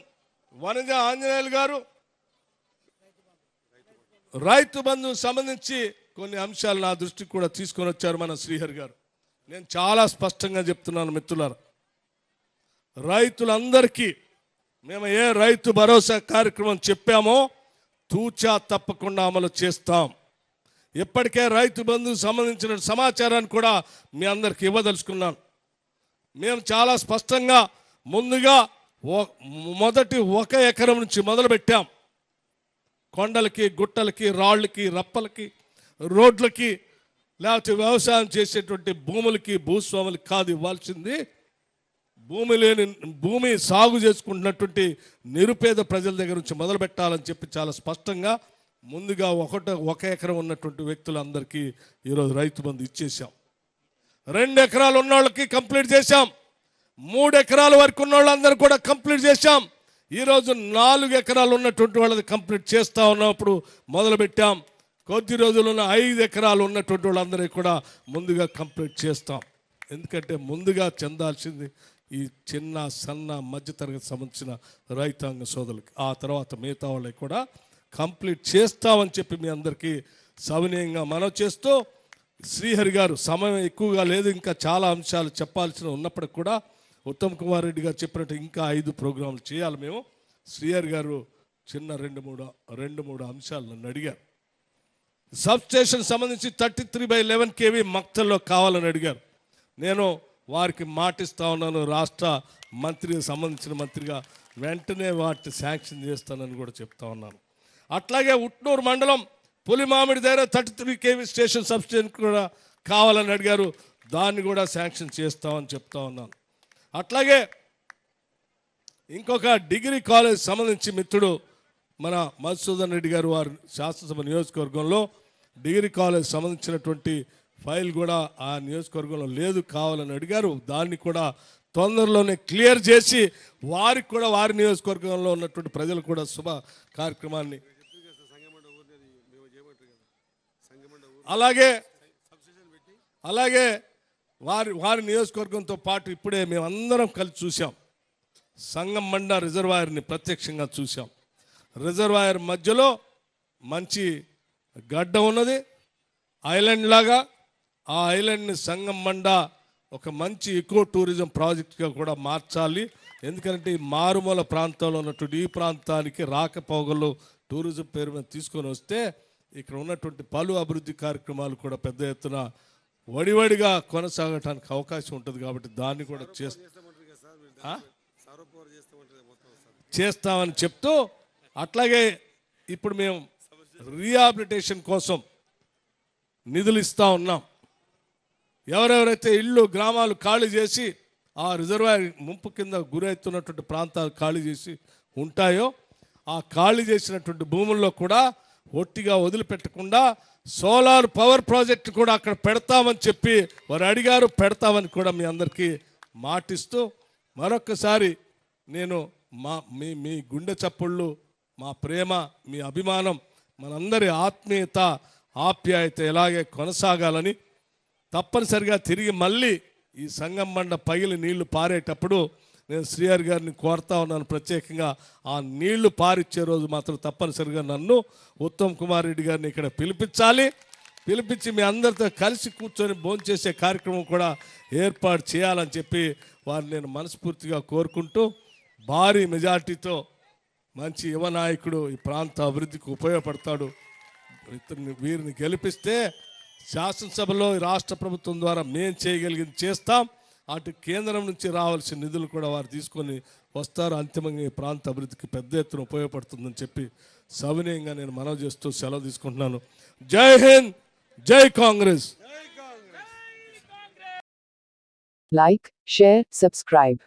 వనజ ఆంజనేయులు గారు రైతు బంధు సంబంధించి కొన్ని అంశాలు నా దృష్టికి కూడా తీసుకొని వచ్చారు మన శ్రీహరి గారు. నేను చాలా స్పష్టంగా చెప్తున్నాను మిత్రులారా, రైతులందరికీ మేము ఏ రైతు భరోసా కార్యక్రమం చెప్పామో తూచా తప్పకుండా అమలు చేస్తాం. ఇప్పటికే రైతు బంధుకు సంబంధించిన సమాచారాన్ని కూడా మీ అందరికి ఇవ్వదలుచుకున్నాను. మేము చాలా స్పష్టంగా ముందుగా మొదటి 1 ఎకరం నుంచి మొదలుపెట్టాం. కొండలకి, గుట్టలకి, రాళ్ళకి, రప్పలకి, రోడ్లకి, లేకపోతే వ్యవసాయం చేసేటువంటి భూములకి, భూస్వాములకి కాదు ఇవ్వాల్సింది. భూమి సాగు చేసుకుంటున్నటువంటి నిరుపేద ప్రజల దగ్గర నుంచి మొదలు పెట్టాలని చెప్పి చాలా స్పష్టంగా ముందుగా 1 ఎకరం ఉన్నటువంటి వ్యక్తులందరికీ ఈరోజు రైతు బంధు ఇచ్చేసాం. 2 ఎకరాలు ఉన్న వాళ్ళకి కంప్లీట్ చేశాం. 3 ఎకరాల వరకు ఉన్న వాళ్ళందరూ కూడా కంప్లీట్ చేశాం. ఈరోజు 4 ఎకరాలు ఉన్నటువంటి వాళ్ళది కంప్లీట్ చేస్తా ఉన్నప్పుడు మొదలు పెట్టాం. కొద్ది రోజులున్న 5 ఎకరాలు ఉన్నటువంటి వాళ్ళందరికీ కూడా ముందుగా కంప్లీట్ చేస్తాం. ఎందుకంటే ముందుగా చెందాల్సింది ఈ చిన్న సన్న మధ్యతరగతి సంబంధించిన రైతాంగ సోదరులకి, ఆ తర్వాత మిగతా వాళ్ళకి కూడా కంప్లీట్ చేస్తామని చెప్పి మీ అందరికీ సవినయంగా మనవి చేస్తూ, శ్రీహరి గారు సమయం ఎక్కువగా లేదు, ఇంకా చాలా అంశాలు చెప్పాల్సిన ఉన్నప్పటికి కూడా ఉత్తమ్ కుమార్ రెడ్డి గారు చెప్పినట్టు ఇంకా 5 ప్రోగ్రాంలు చేయాలి మేము. శ్రీహరి గారు చిన్న 2-3 అంశాలు నన్ను అడిగారు. సబ్స్టేషన్ సంబంధించి 33/11 kV మక్తల్లో కావాలని అడిగారు. నేను వారికి మాటిస్తా ఉన్నాను, రాష్ట్ర మంత్రికి సంబంధించిన మంత్రిగా వెంటనే వాటిని శాంక్షన్ చేస్తానని కూడా చెప్తా ఉన్నాను. అట్లాగే ఉట్నూరు మండలం పులిమామిడి దగ్గర 33 kV స్టేషన్ సబ్స్టేషన్ కూడా కావాలని అడిగారు, దాన్ని కూడా శాంక్షన్ చేస్తామని చెప్తా ఉన్నాను. అట్లాగే ఇంకొక డిగ్రీ కాలేజ్ సంబంధించి మిత్రుడు మన మధుసూదన్ రెడ్డి గారు వారి శాసనసభ నియోజకవర్గంలో డిగ్రీ కాలేజ్ సంబంధించినటువంటి ఫైల్ కూడా ఆ నియోజకవర్గంలో లేదు, కావాలని అడిగారు. దాన్ని కూడా తొందరలోనే క్లియర్ చేసి వారికి కూడా వారి నియోజకవర్గంలో ఉన్నటువంటి ప్రజలు కూడా శుభ కార్యక్రమాన్ని అలాగే వారి నియోజకవర్గంతో పాటు ఇప్పుడే మేమందరం కలిసి చూసాం. సంగమండ రిజర్వాయర్ని ప్రత్యక్షంగా చూసాం. రిజర్వాయర్ మధ్యలో మంచి గడ్డ ఉన్నది, ఐలాండ్ లాగా. ఆ ఐలాండ్ని సంగమండ ఒక మంచి ఎకో టూరిజం ప్రాజెక్ట్గా కూడా మార్చాలి. ఎందుకంటే ఈ మారుమూల ప్రాంతంలో ఉన్నటువంటి ఈ ప్రాంతానికి రాకపోగలు టూరిజం పేరు మీద తీసుకొని వస్తే ఇక్కడ ఉన్నటువంటి పలు అభివృద్ధి కార్యక్రమాలు కూడా పెద్ద ఎత్తున వడివడిగా కొనసాగటానికి అవకాశం ఉంటుంది. కాబట్టి దాన్ని కూడా చేస్తామని చెప్తూ, అట్లాగే ఇప్పుడు మేము రీహాబిలిటేషన్ కోసం నిధులు ఇస్తూ ఉన్నాం. ఎవరెవరైతే ఇళ్ళు గ్రామాలు ఖాళీ చేసి ఆ రిజర్వాయర్ ముంపు కింద గురవుతున్నటువంటి ప్రాంతాలు ఖాళీ చేసి ఉంటాయో, ఆ ఖాళీ చేసినటువంటి భూముల్లో కూడా ఒట్టిగా వదిలిపెట్టకుండా సోలార్ పవర్ ప్రాజెక్ట్ కూడా అక్కడ పెడతామని చెప్పి వారు అడిగారు. పెడతామని కూడా మీ అందరికీ మాటిస్తూ, మరొక్కసారి నేను మీ గుండె చప్పుళ్ళు, మా ప్రేమ, మీ అభిమానం, మనందరి ఆత్మీయత, ఆప్యాయత ఇలాగే కొనసాగాలని, తప్పనిసరిగా తిరిగి మళ్ళీ ఈ సంగమండ పగిలి నీళ్లు పారేటప్పుడు నేను శ్రీహరి గారిని కోరుతా ఉన్నాను, ప్రత్యేకంగా ఆ నీళ్లు పారిచ్చే రోజు మాత్రం తప్పనిసరిగా నన్ను ఉత్తమ్ కుమార్ రెడ్డి గారిని ఇక్కడ పిలిపించాలి. పిలిపించి మీ అందరితో కలిసి కూర్చొని భోంచేసే కార్యక్రమం కూడా ఏర్పాటు చేయాలని చెప్పి వారిని నేను మనస్ఫూర్తిగా కోరుకుంటూ భారీ మెజార్టీతో మంచి యువ నాయకుడు ఈ ప్రాంత అభివృద్ధికి ఉపయోగపడతాడు. వీరిని గెలిపిస్తే శాసనసభలో రాష్ట్ర ప్రభుత్వం ద్వారా మేము చేయగలిగింది చేస్తాం. అటు కేంద్రం నుంచి రావాల్సిన నిధులు కూడా వారు తీసుకొని వస్తారు. అంతిమంగా ఈ ప్రాంత అభివృద్ధికి పెద్ద ఎత్తున ఉపయోగపడుతుందని చెప్పి సవినయంగా నేను మనవి చేస్తూ సెలవు తీసుకుంటున్నాను. జై హింద్, జై కాంగ్రెస్.
Like, share, subscribe.